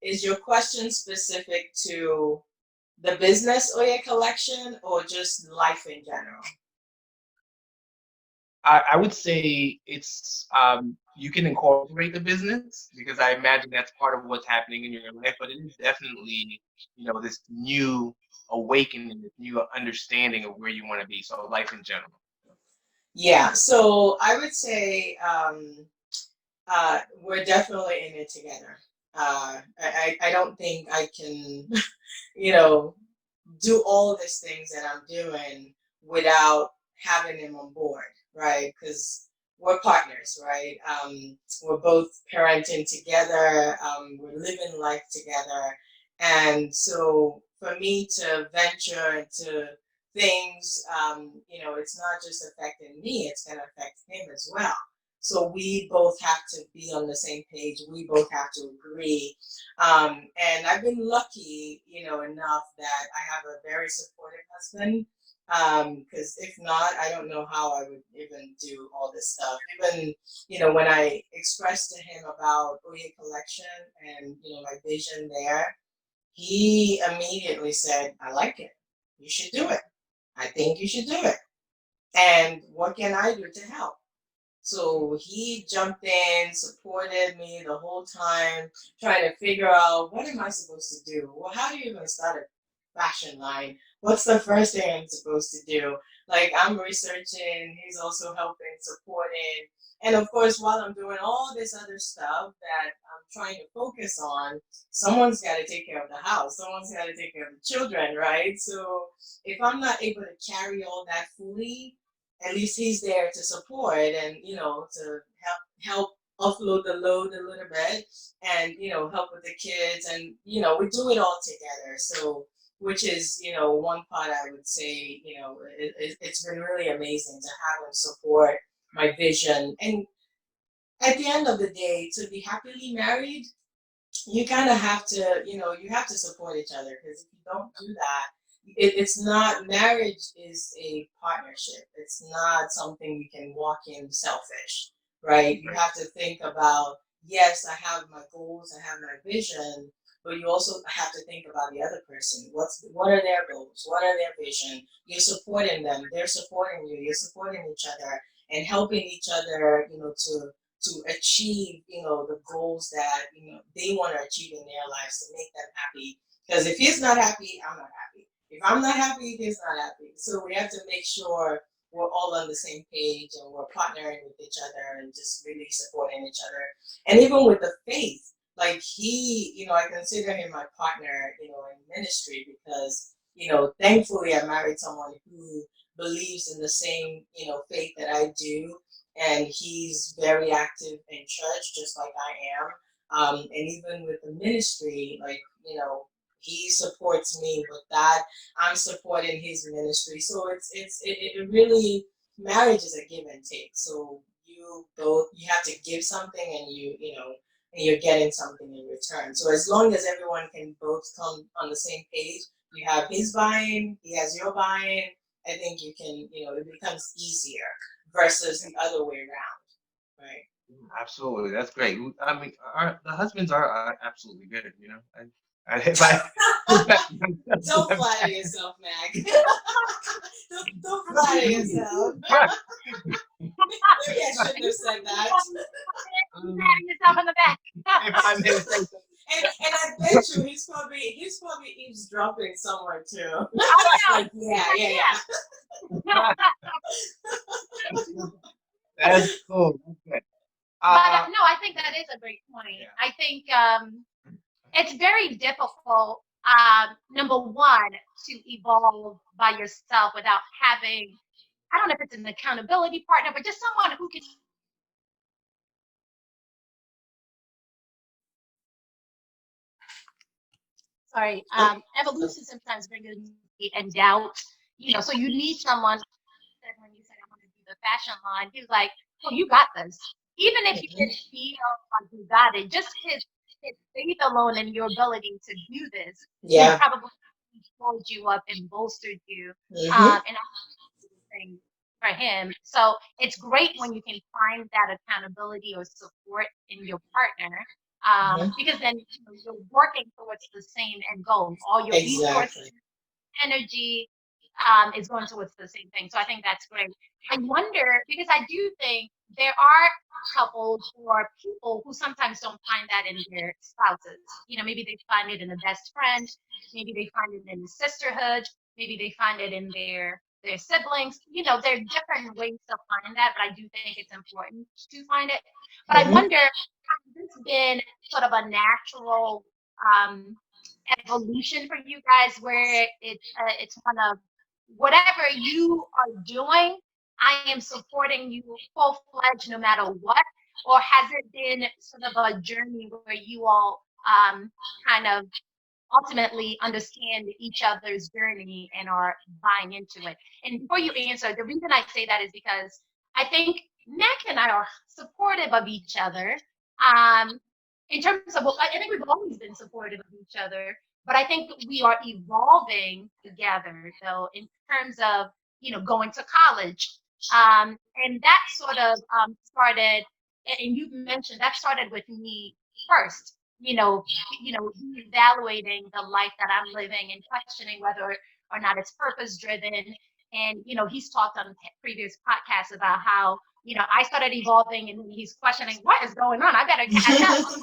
Is your question specific to the business Oye collection or just life in general? I would say it's you can incorporate the business because I imagine that's part of what's happening in your life, but it is definitely this new awakening, this new understanding of where you want to be. So life in general. Yeah, so I would say we're definitely in it together. I don't think I can, you know, do all these things that I'm doing without having him on board, right? Because we're partners, right? We're both parenting together, we're living life together. And so for me to venture into things, it's not just affecting me, it's going to affect him as well. So we both have to be on the same page. We both have to agree, and I've been lucky, enough that I have a very supportive husband. Because if not, I don't know how I would even do all this stuff. Even, when I expressed to him about Oye Collection and, my vision there, he immediately said, I like it. You should do it. I think you should do it. And what can I do to help? So he jumped in, supported me the whole time, trying to figure out what am I supposed to do? Well, how do you even start a fashion line? What's the first thing I'm supposed to do? Like I'm researching, he's also helping, supporting. And of course, while I'm doing all this other stuff that I'm trying to focus on, someone's got to take care of the house. Someone's got to take care of the children, right? So if I'm not able to carry all that fully, at least he's there to support and to help offload the load a little bit and help with the kids and we do it all together, so which is one part I would say it's been really amazing to have him support my vision. And at the end of the day, to be happily married, you kind of have to you have to support each other, because if you don't do that, it's not, marriage is a partnership. It's not something you can walk in selfish, right? You have to think about, yes, I have my goals, I have my vision, but you also have to think about the other person. What are their goals? What are their vision? You're supporting them. They're supporting you. You're supporting each other and helping each other, to achieve, the goals that, they want to achieve in their lives to make them happy. Because if he's not happy, I'm not happy. If I'm not happy, he's not happy. So we have to make sure we're all on the same page and we're partnering with each other and just really supporting each other. And even with the faith, like he, I consider him my partner, in ministry because, thankfully I married someone who believes in the same, faith that I do. And he's very active in church, just like I am. And even with the ministry, like, he supports me with that. I'm supporting his ministry. So it really, marriage is a give and take. So you have to give something, and and you're getting something in return. So as long as everyone can both come on the same page, you have his buying, he has your buying, I think you can, it becomes easier versus the other way around, right? Absolutely, that's great. I mean, the husbands are absolutely good. If I, Don't flatter yourself, Mag. Don't flatter yourself. Maybe I shouldn't have said that. Patting yourself on the back. if I may say so. And I bet you he's probably eavesdropping somewhere too. Oh, no. Like, yeah. That's cool. That's good. But no, I think that is a great point. Yeah. I think it's very difficult, number one, to evolve by yourself without having, I don't know if it's an accountability partner, but just someone who can. Sorry, evolution sometimes brings and doubt, so you need someone. When you said I want to do the fashion line, he was like, "Oh, you got this." Even if you didn't feel like you got it, just his faith alone and your ability to do this, Yeah. probably pulled you up and bolstered you. Mm-hmm. And I thing for him. So it's great when you can find that accountability or support in your partner, Mm-hmm. because then you're working towards the same end goal. All your resources, Exactly. energy, is going towards the same thing. So I think that's great. I wonder, because I do think there are couples or people who sometimes don't find that in their spouses. Maybe they find it in a best friend, maybe they find it in sisterhood, maybe they find it in their siblings. There are different ways to find that, but I do think it's important to find it. But I Mm-hmm. wonder, has this been sort of a natural um, evolution for you guys, where it's one of whatever you are doing, I am supporting you full fledged no matter what? Or has it been sort of a journey where you all kind of ultimately understand each other's journey and are buying into it? And before you answer, the reason I say that is because I think Mac and I are supportive of each other. Um, in terms of, I think we've always been supportive of each other, but I think we are evolving together. So in terms of going to college, and that sort of started, and you mentioned that started with me first. Evaluating the life that I'm living and questioning whether or not it's purpose driven. And he's talked on previous podcasts about how I started evolving, and he's questioning what is going on. I better catch up. I'm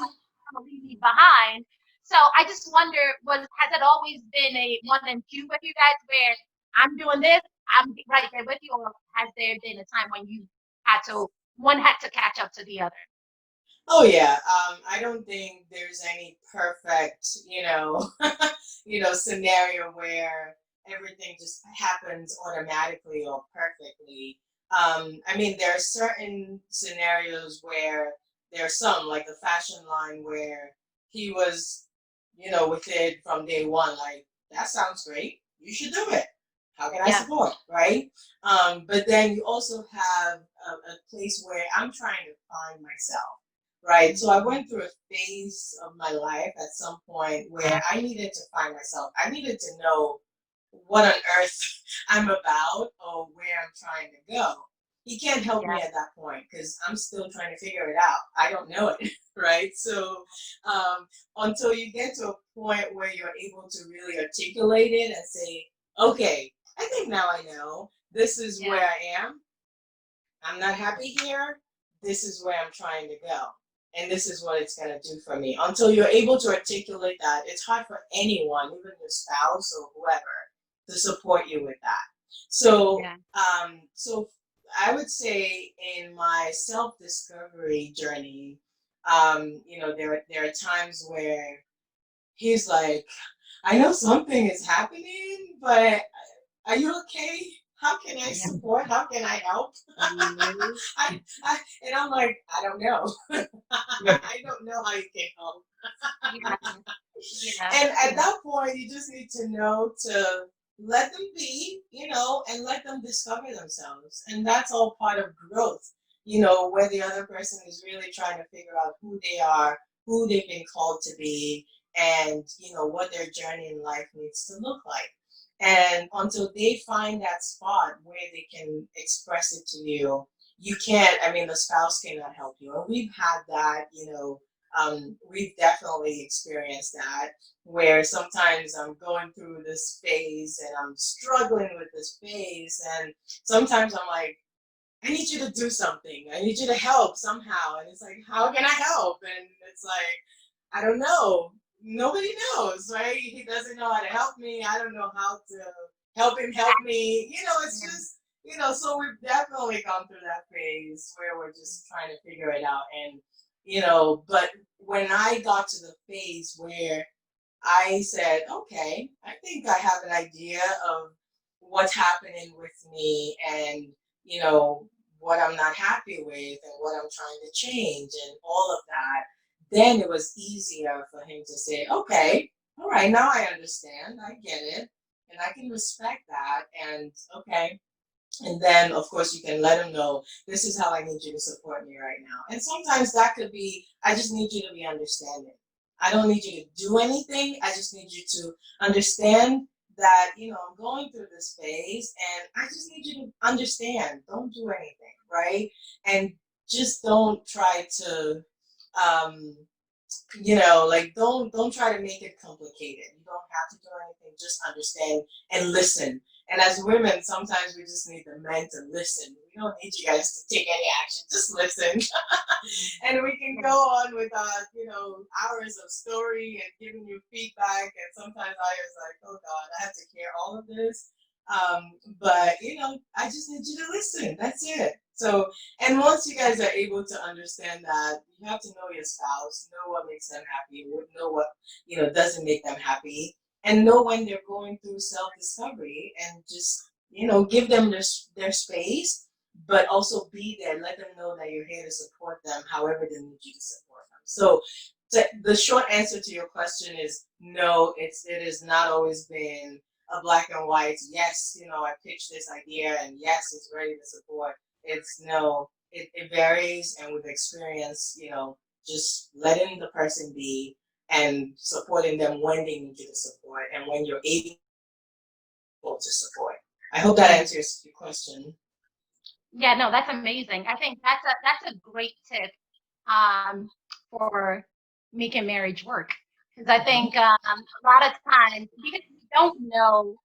gonna leave me behind. So I just wonder, has it always been a one and two with you guys, where I'm doing this, I'm right there with you, or has there been a time when one had to catch up to the other? Oh yeah. I don't think there's any perfect, scenario where everything just happens automatically or perfectly. I mean, there are certain scenarios where there's some, like the fashion line, where he was, with it from day one. Like, that sounds great. You should do it. How can I Yeah. support? Right. But then you also have a place where I'm trying to find myself. Right. So I went through a phase of my life at some point where I needed to find myself. I needed to know what on earth I'm about or where I'm trying to go. He can't help Yeah. me at that point because I'm still trying to figure it out. I don't know it, right? So until you get to a point where you're able to really articulate it and say, okay, I think now I know. This is Yeah. where I am. I'm not happy here. This is where I'm trying to go. And this is what it's going to do for me. Until you're able to articulate that, it's hard for anyone, even your spouse or whoever, to support you with that. So, Yeah. so I would say in my self-discovery journey, there are times where he's like, I know something is happening, but are you okay? How can I Yeah. support? How can I help? And I'm like, I don't know. I don't know how you can help. Yeah. Yeah. And at Yeah. that point, you just need to know to let them be, and let them discover themselves. And that's all part of growth, where the other person is really trying to figure out who they are, who they've been called to be, and, what their journey in life needs to look like. And until they find that spot where they can express it to you, you can't, I mean, the spouse cannot help you. And we've had that, we've definitely experienced that where sometimes I'm going through this phase and I'm struggling with this phase. And sometimes I'm like, I need you to do something. I need you to help somehow. And it's like, how can I help? And it's like, I don't know. Nobody knows, right? He doesn't know how to help me. I don't know how to help him help me. It's Yeah. just, so we've definitely gone through that phase where we're just trying to figure it out. And, but when I got to the phase where I said, okay, I think I have an idea of what's happening with me and, you know, what I'm not happy with and what I'm trying to change and all of that, then it was easier for him to say, okay, all right, now I understand, I get it, and I can respect that, and okay, and then, of course, you can let them know this is how I need you to support me right now. And sometimes that could be, I just need you to be understanding. I don't need you to do anything. I just need you to understand that, I'm going through this phase and I just need you to understand. Don't do anything, right? And just don't try to um, like don't try to make it complicated. You don't have to do anything, just understand and listen. And as women, sometimes we just need the men to listen. We don't need you guys to take any action, just listen. And we can go on with hours of story and giving you feedback, and sometimes I was like, oh god, I have to hear all of this. But I just need you to listen, that's it. So, and once you guys are able to understand that, you have to know your spouse, know what makes them happy, know what doesn't make them happy, and know when they're going through self-discovery, and just give them their space, but also be there. Let them know that you're here to support them, however they need you to support them. So, the short answer to your question is no. It has not always been a black and white. Yes, I pitched this idea, and yes, it's ready to support. It's no, it varies, and with experience, just letting the person be and supporting them when they need you to support and when you're able to support. I hope that answers your question. Yeah, no, that's amazing. I think that's a great tip for making marriage work. Because I Mhm. think a lot of times because we don't know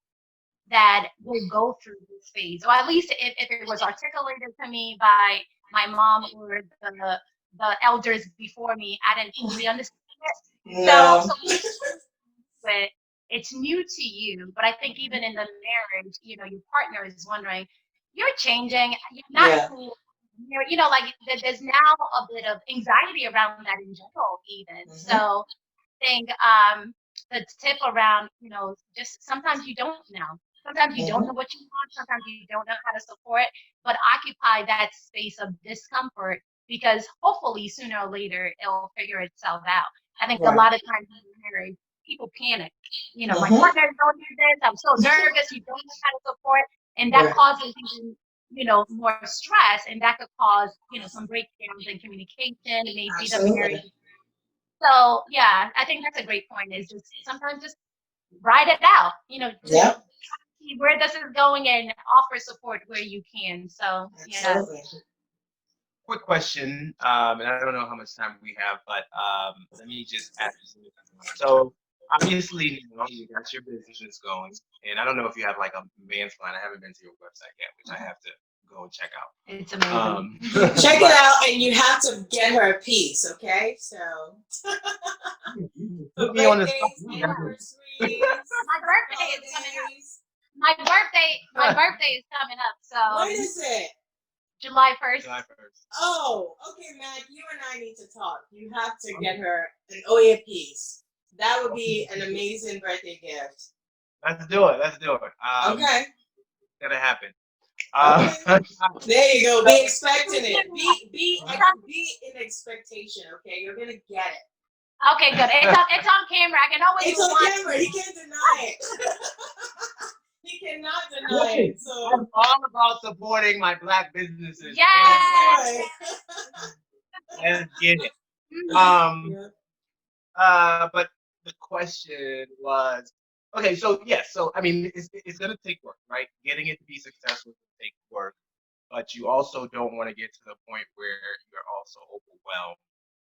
that we'll go through this phase, or at least if it was articulated to me by my mom or the elders before me, I didn't fully understand it. So No. but it's new to you. But I think even in the marriage, your partner is wondering, you're changing, you're not Yeah. who like there's now a bit of anxiety around that in general, even. Hmm. So I think the tip around, just sometimes you don't know. Sometimes you don't Hmm. know what you want. Sometimes you don't know how to support, but occupy that space of discomfort because hopefully sooner or later it'll figure itself out. I think a Right. lot of times in marriage, people panic. My Hmm. partner is going through this. I'm so nervous. You don't know how to support, and that Right. causes even more stress, and that could cause some breakdowns in communication. Maybe the marriage. Absolutely. So yeah, I think that's a great point. Is just sometimes just ride it out. Just Yep. see where this is going and offer support where you can. So yeah. Absolutely. Quick question, and I don't know how much time we have, but let me just ask you. So obviously now you got your business going, and I don't know if you have like a man's plan. I haven't been to your website yet, which I have to go and check out. It's amazing. Check it out, and you have to get her a piece, okay? So Put me on the spot. birthdays, anniversaries, My birthday is coming up. holidays. My birthday is coming up. So When is it? July 1st. July 1st. Oh, okay, Matt. You and I need to talk. You have to get her an Oya piece. That would be an amazing birthday gift. Let's do it. Let's do it. Okay. It's gonna happen. There you go. Be expecting it. Be in expectation. Okay, you're gonna get it. Okay, good. It's on camera. I can always. It's on camera. He can't deny it. He cannot deny it. So I'm all about supporting my Black businesses. Yes. Let's get it. But the question was, okay, so yes, so I mean, it's gonna take work, right? Getting it to be successful will take work, but you also don't want to get to the point where you're also overwhelmed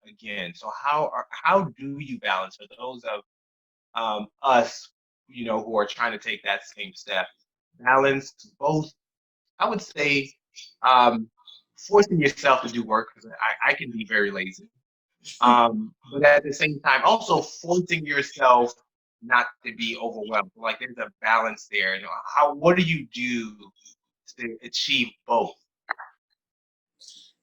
again. So how do you balance for those of us, who are trying to take that same step, balance both? I would say forcing yourself to do work, because I can be very lazy. But at the same time, also forcing yourself not to be overwhelmed. Like there's a balance there. What do you do to achieve both?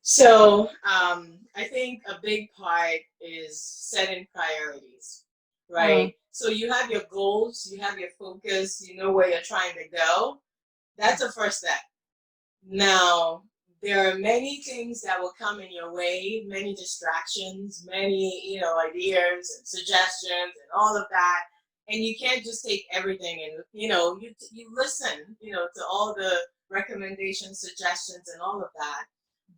So I think a big part is setting priorities, right? So you have your goals, you have your focus, you know where you're trying to go. That's the first step. Now, there are many things that will come in your way, many distractions, many, ideas and suggestions and all of that. And you can't just take everything and, you listen, to all the recommendations, suggestions, and all of that.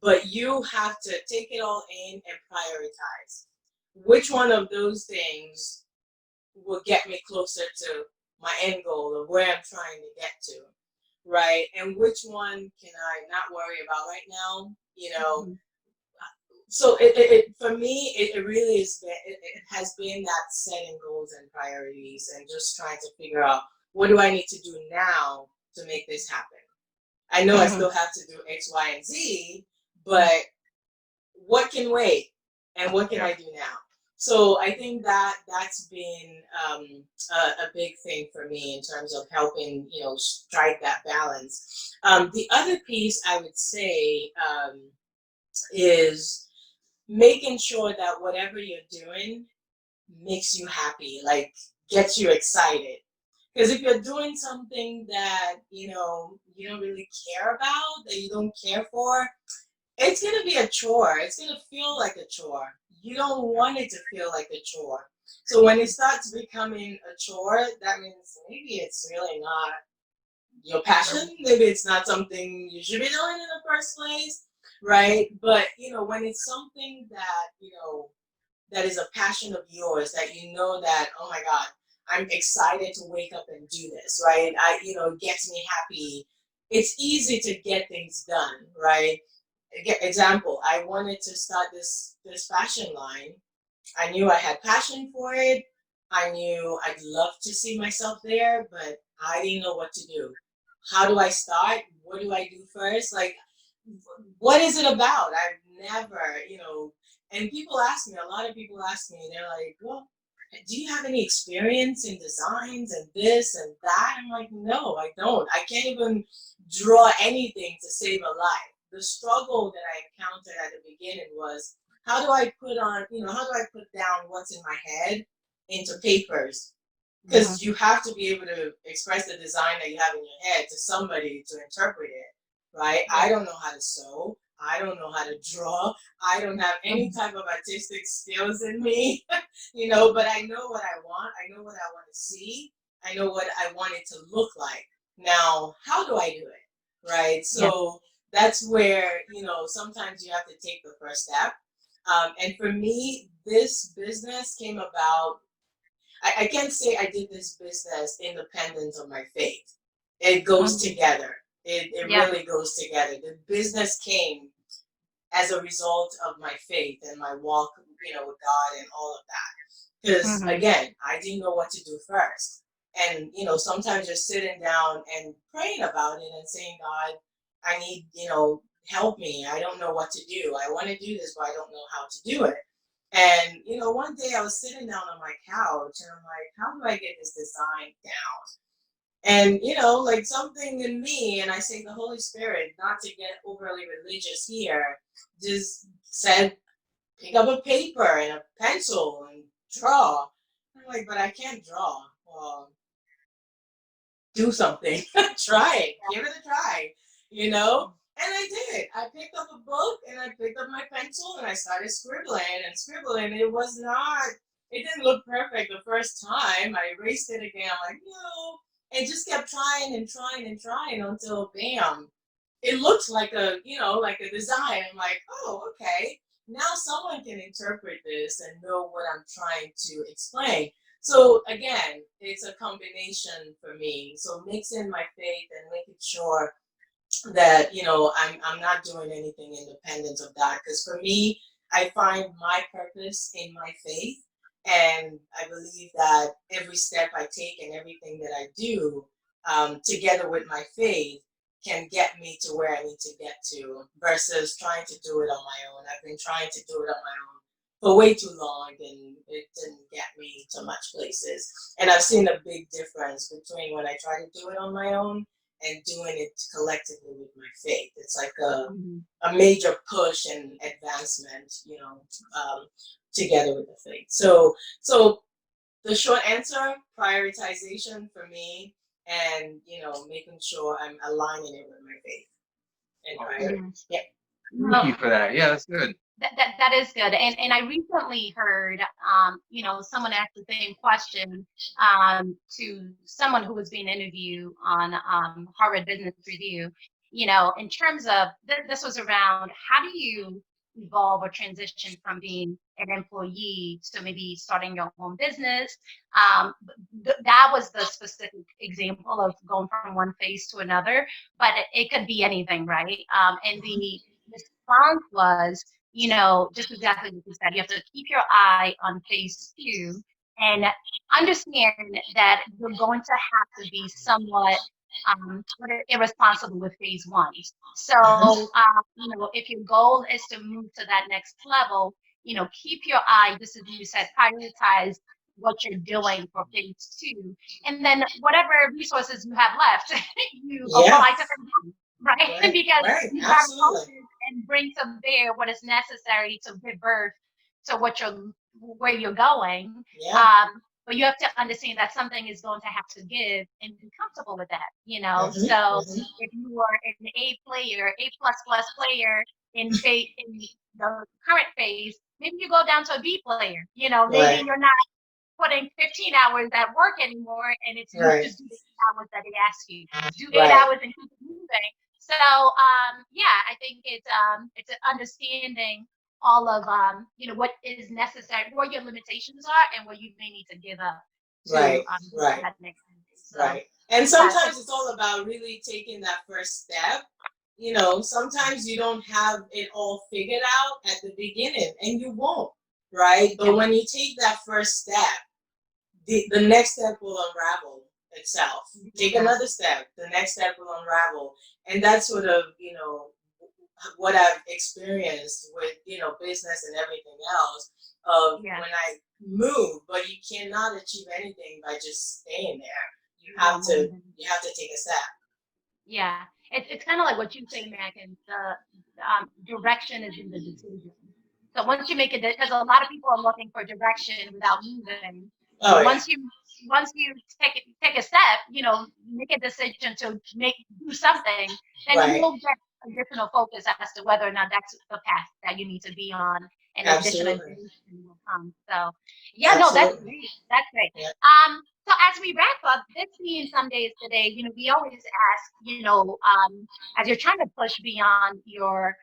But you have to take it all in and prioritize. Which one of those things will get me closer to my end goal of where I'm trying to get to? Right, and which one can I not worry about right now? So it for me, it really it has been that setting goals and priorities and just trying to figure out what do I need to do now to make this happen. I know I still have to do X, Y, and Z, but what can wait and what can I do now? So I think that's been a big thing for me in terms of helping, strike that balance. The other piece I would say is making sure that whatever you're doing makes you happy, like gets you excited. Because if you're doing something that, you don't really care about, that you don't care for, it's going to be a chore. It's going to feel like a chore. You don't want it to feel like a chore. So when it starts becoming a chore, that means maybe it's really not your passion. Maybe it's not something you should be doing in the first place, right? But, when it's something that, that is a passion of yours, that that, oh my God, I'm excited to wake up and do this, right? It gets me happy. It's easy to get things done, right? Example, I wanted to start this fashion line. I knew I had passion for it. I knew I'd love to see myself there, but I didn't know what to do. How do I start? What do I do first? Like, what is it about? I've never, and a lot of people ask me, they're like, well, do you have any experience in designs and this and that? I'm like, no, I don't. I can't even draw anything to save a life. The struggle that I encountered at the beginning was, how do I put down what's in my head into papers? Because you have to be able to express the design that you have in your head to somebody to interpret it, right? I don't know how to sew. I don't know how to draw. I don't have any type of artistic skills in me, but I know what I want. I know what I want to see. I know what I want it to look like. Now, how do I do it? Right? So that's where, sometimes you have to take the first step. And for me, this business came about, I can't say I did this business independent of my faith. It goes together. It Yeah. really goes together. The business came as a result of my faith and my walk, with God and all of that. Because Mm-hmm. again, I didn't know what to do first. And, sometimes just sitting down and praying about it and saying, God, I need, help me. I don't know what to do. I want to do this, but I don't know how to do it. And, one day I was sitting down on my couch and I'm like, how do I get this design down? And, like something in me, and I say the Holy Spirit, not to get overly religious here, just said, pick up a paper and a pencil and draw. I'm like, but I can't draw. Well, do something. Try it. Give it a try, And I did. I picked up a book and I picked up my pencil and I started scribbling and scribbling. It didn't look perfect the first time. I erased it again. I'm like, no. And just kept trying and trying and trying until bam, it looks like a design. I'm like, oh, okay. Now someone can interpret this and know what I'm trying to explain. So again, it's a combination for me. So mixing my faith and making sure that I'm not doing anything independent of that. Because for me, I find my purpose in my faith, and I believe that every step I take and everything that I do, together with my faith, can get me to where I need to get to versus trying to do it on my own. I've been trying to do it on my own for way too long, and it didn't get me to much places. And I've seen a big difference between when I try to do it on my own and doing it collectively with my faith. It's like a major push and advancement, together with the faith. So the short answer, prioritization for me, and making sure I'm aligning it with my faith and priority. Yeah. Thank you for that. Yeah, that's good. That is good. And I recently heard, someone asked the same question to someone who was being interviewed on Harvard Business Review. In terms of this was around how do you evolve or transition from being an employee to maybe starting your own business. That was the specific example of going from one phase to another, but it could be anything, right? And the response was, just exactly what you said. You have to keep your eye on phase two and understand that you're going to have to be somewhat irresponsible with phase one. So, if your goal is to move to that next level, keep your eye, just as you said, prioritize what you're doing for phase two. And then whatever resources you have left, you Yeah. apply to them, right? Right. Because Right. you got to Absolutely. focus and bring to bear what is necessary to give birth to where you're going. Yeah. But you have to understand that something is going to have to give and be comfortable with that, Mm-hmm. So Mm-hmm. if you are an A player, A plus player in the current phase, maybe you go down to a B player, maybe Right. you're not putting 15 hours at work anymore, and it's you Right. just do the 8 hours that they ask you. Do eight Right. hours and keep it moving. So yeah, I think it's an understanding all of what is necessary, what your limitations are, and what you may need to give up to Right. Right. that next phase. So Right. And yeah, so sometimes it's all about really taking that first step. Sometimes you don't have it all figured out at the beginning, and you won't, right? yeah, But when you take that first step, the next step will unravel itself. Take yeah, another step, the next step will unravel. And that's sort of, what I've experienced with, business and everything else of yeah. when I move, but you cannot achieve anything by just staying there. You Yeah, have to you have to take a step. yeah. It's kind of like what you say, Mac, and the direction is in the decision. So once you make it, because a lot of people are looking for direction without moving, Oh but yeah. once you take a step, make a decision to do something, then Right. you'll get additional focus as to whether or not that's the path that you need to be on, and additional Absolutely. information will come. So yeah, no, that's Absolutely. great. That's great. Yeah. So as we wrap up, this being some days today, we always ask, as you're trying to push beyond your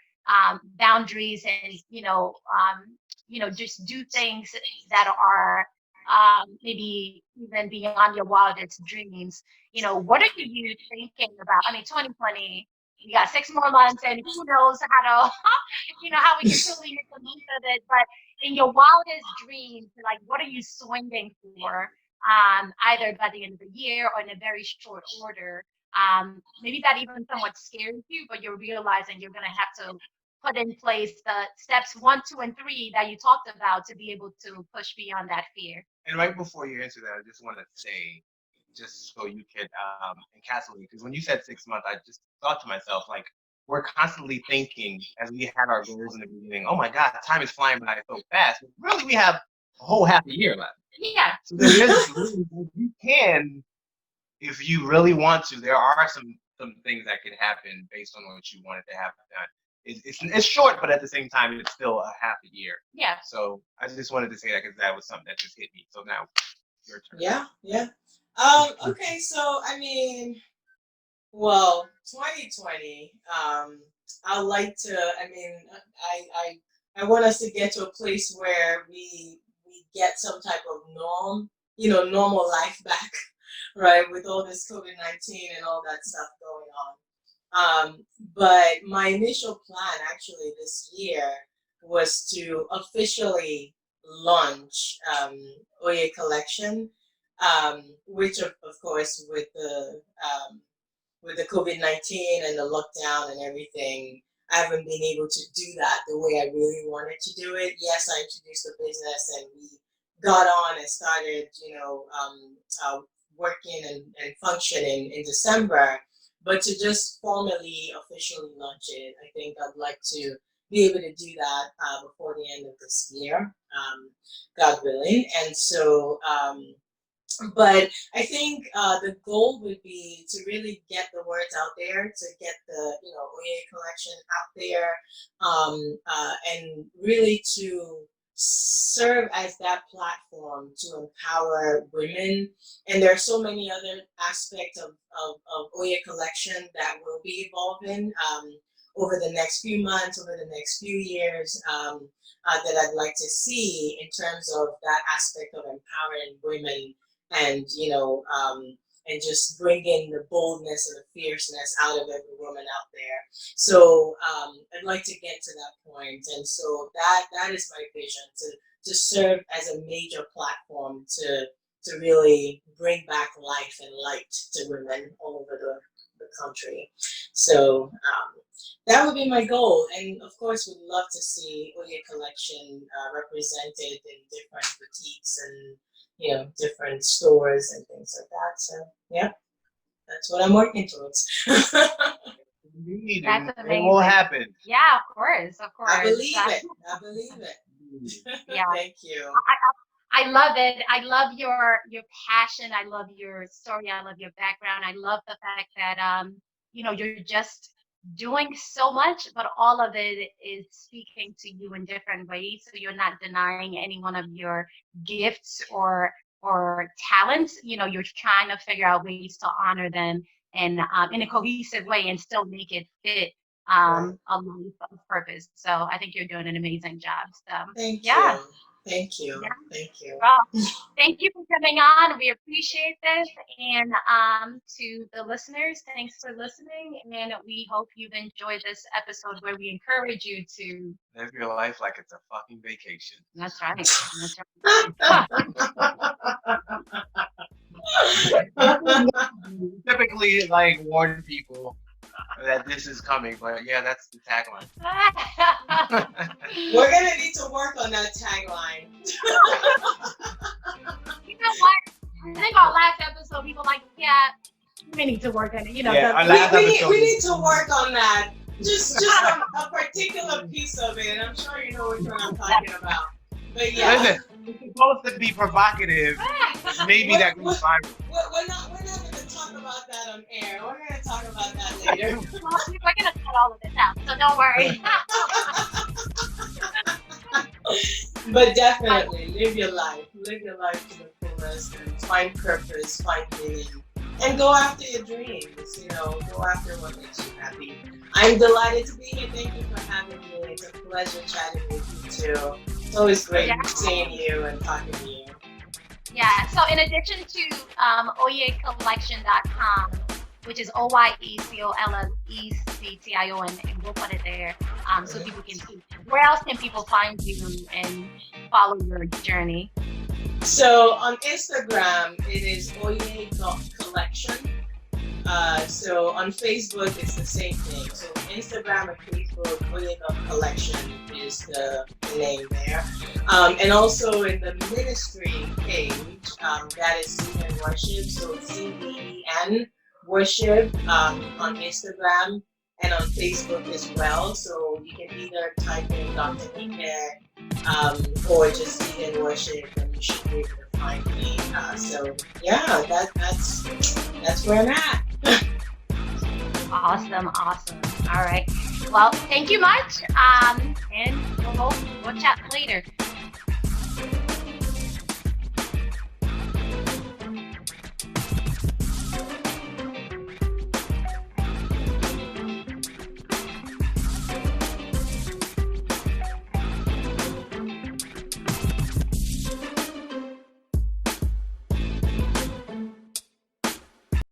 boundaries and just do things that are maybe even beyond your wildest dreams. What are you thinking about? I mean, 2020, we got 6 more months, and who knows how to, how we can truly make the most of it. But in your wildest dreams, like, what are you swinging for? Either by the end of the year or in a very short order. Maybe that even somewhat scares you, but you're realizing you're going to have to put in place the steps 1, 2, and 3 that you talked about to be able to push beyond that fear. And right before you answer that, I just want to say, just so you can encapsulate, because when you said 6 months, I just thought to myself, like, we're constantly thinking as we had our goals in the beginning, oh my God, time is flying by so fast. But really, we have a whole half a year left. Yeah. So there is, you can, if you really want to, there are some things that can happen based on what you wanted to happen. It's short, but at the same time, it's still a half a year. Yeah. So I just wanted to say that because that was something that just hit me. So now, your turn. Yeah. Okay, so I mean, well, 2020. I like to. I mean, I want us to get to a place where we get some type of normal life back, right? With all this COVID-19 and all that stuff going on. But my initial plan actually this year was to officially launch Oye Collection, which of course with the COVID-19 and the lockdown and everything, I haven't been able to do that the way I really wanted to do it. Yes, I introduced the business and we got on and started, working and functioning in December. But to just formally, officially launch it, I think I'd like to be able to do that before the end of this year, God willing. And so, but I think the goal would be to really get the words out there, to get the Oye Collection out there, and really to serve as that platform to empower women. And there are so many other aspects of Oye Collection that will be evolving over the next few months, over the next few years, that I'd like to see in terms of that aspect of empowering women and and just bringing the boldness and the fierceness out of every woman out there. So I'd like to get to that point, and so that is my vision, to serve as a major platform to really bring back life and light to women all over the country. So that would be my goal, and of course, we'd love to see Oye Collection represented in different boutiques and different stores and things like that. So yeah, that's what I'm working towards. That's amazing. It will happen. Yeah, of course. I believe it. Yeah. Thank you. I love it. I love your passion. I love your story. I love your background. I love the fact that you're just doing so much, but all of it is speaking to you in different ways. So you're not denying any one of your gifts or talents. You're trying to figure out ways to honor them and in a cohesive way and still make it fit a life of purpose. So I think you're doing an amazing job. So Thank you. Thank you. Yeah. Thank you. Well, thank you for coming on. We appreciate this. And to the listeners, thanks for listening. And we hope you've enjoyed this episode where we encourage you to live your life like it's a fucking vacation. That's right. Typically, like, warn people that this is coming, but yeah, that's the tagline. We're gonna need to work on that tagline. You know what? I think our last episode, people like, yeah, we need to work on it. We need to work on that. Just a particular piece of it, and I'm sure you know which one I'm talking about. But yeah, listen, it's supposed to be provocative. Maybe that goes viral. We're not going to talk about that on air. We're going to talk about that later. We're going to cut all of this out, so don't worry. But definitely, live your life to the fullest, and find purpose, find meaning, and go after your dreams. Go after what makes you happy. I'm delighted to be here. Thank you for having me. It's a pleasure chatting with you too. It's always great seeing you and talking to you. Yeah. So in addition to oye.collection.com, which is OYECOLLECTION, and we'll put it there so people can see. Where else can people find you and follow your journey? So on Instagram, it is oye.collection. So on Facebook, it's the same thing. So Instagram and Facebook, oye.collection is the name there. And also in the ministry page, that is Seed and Worship. So CBEN Worship on Instagram and on Facebook as well. So you can either type in Dr. Nike or just Seed and Worship, and you should be able to find me. So yeah, that's where I'm at. Awesome. All right. Well, thank you much. And we'll chat later.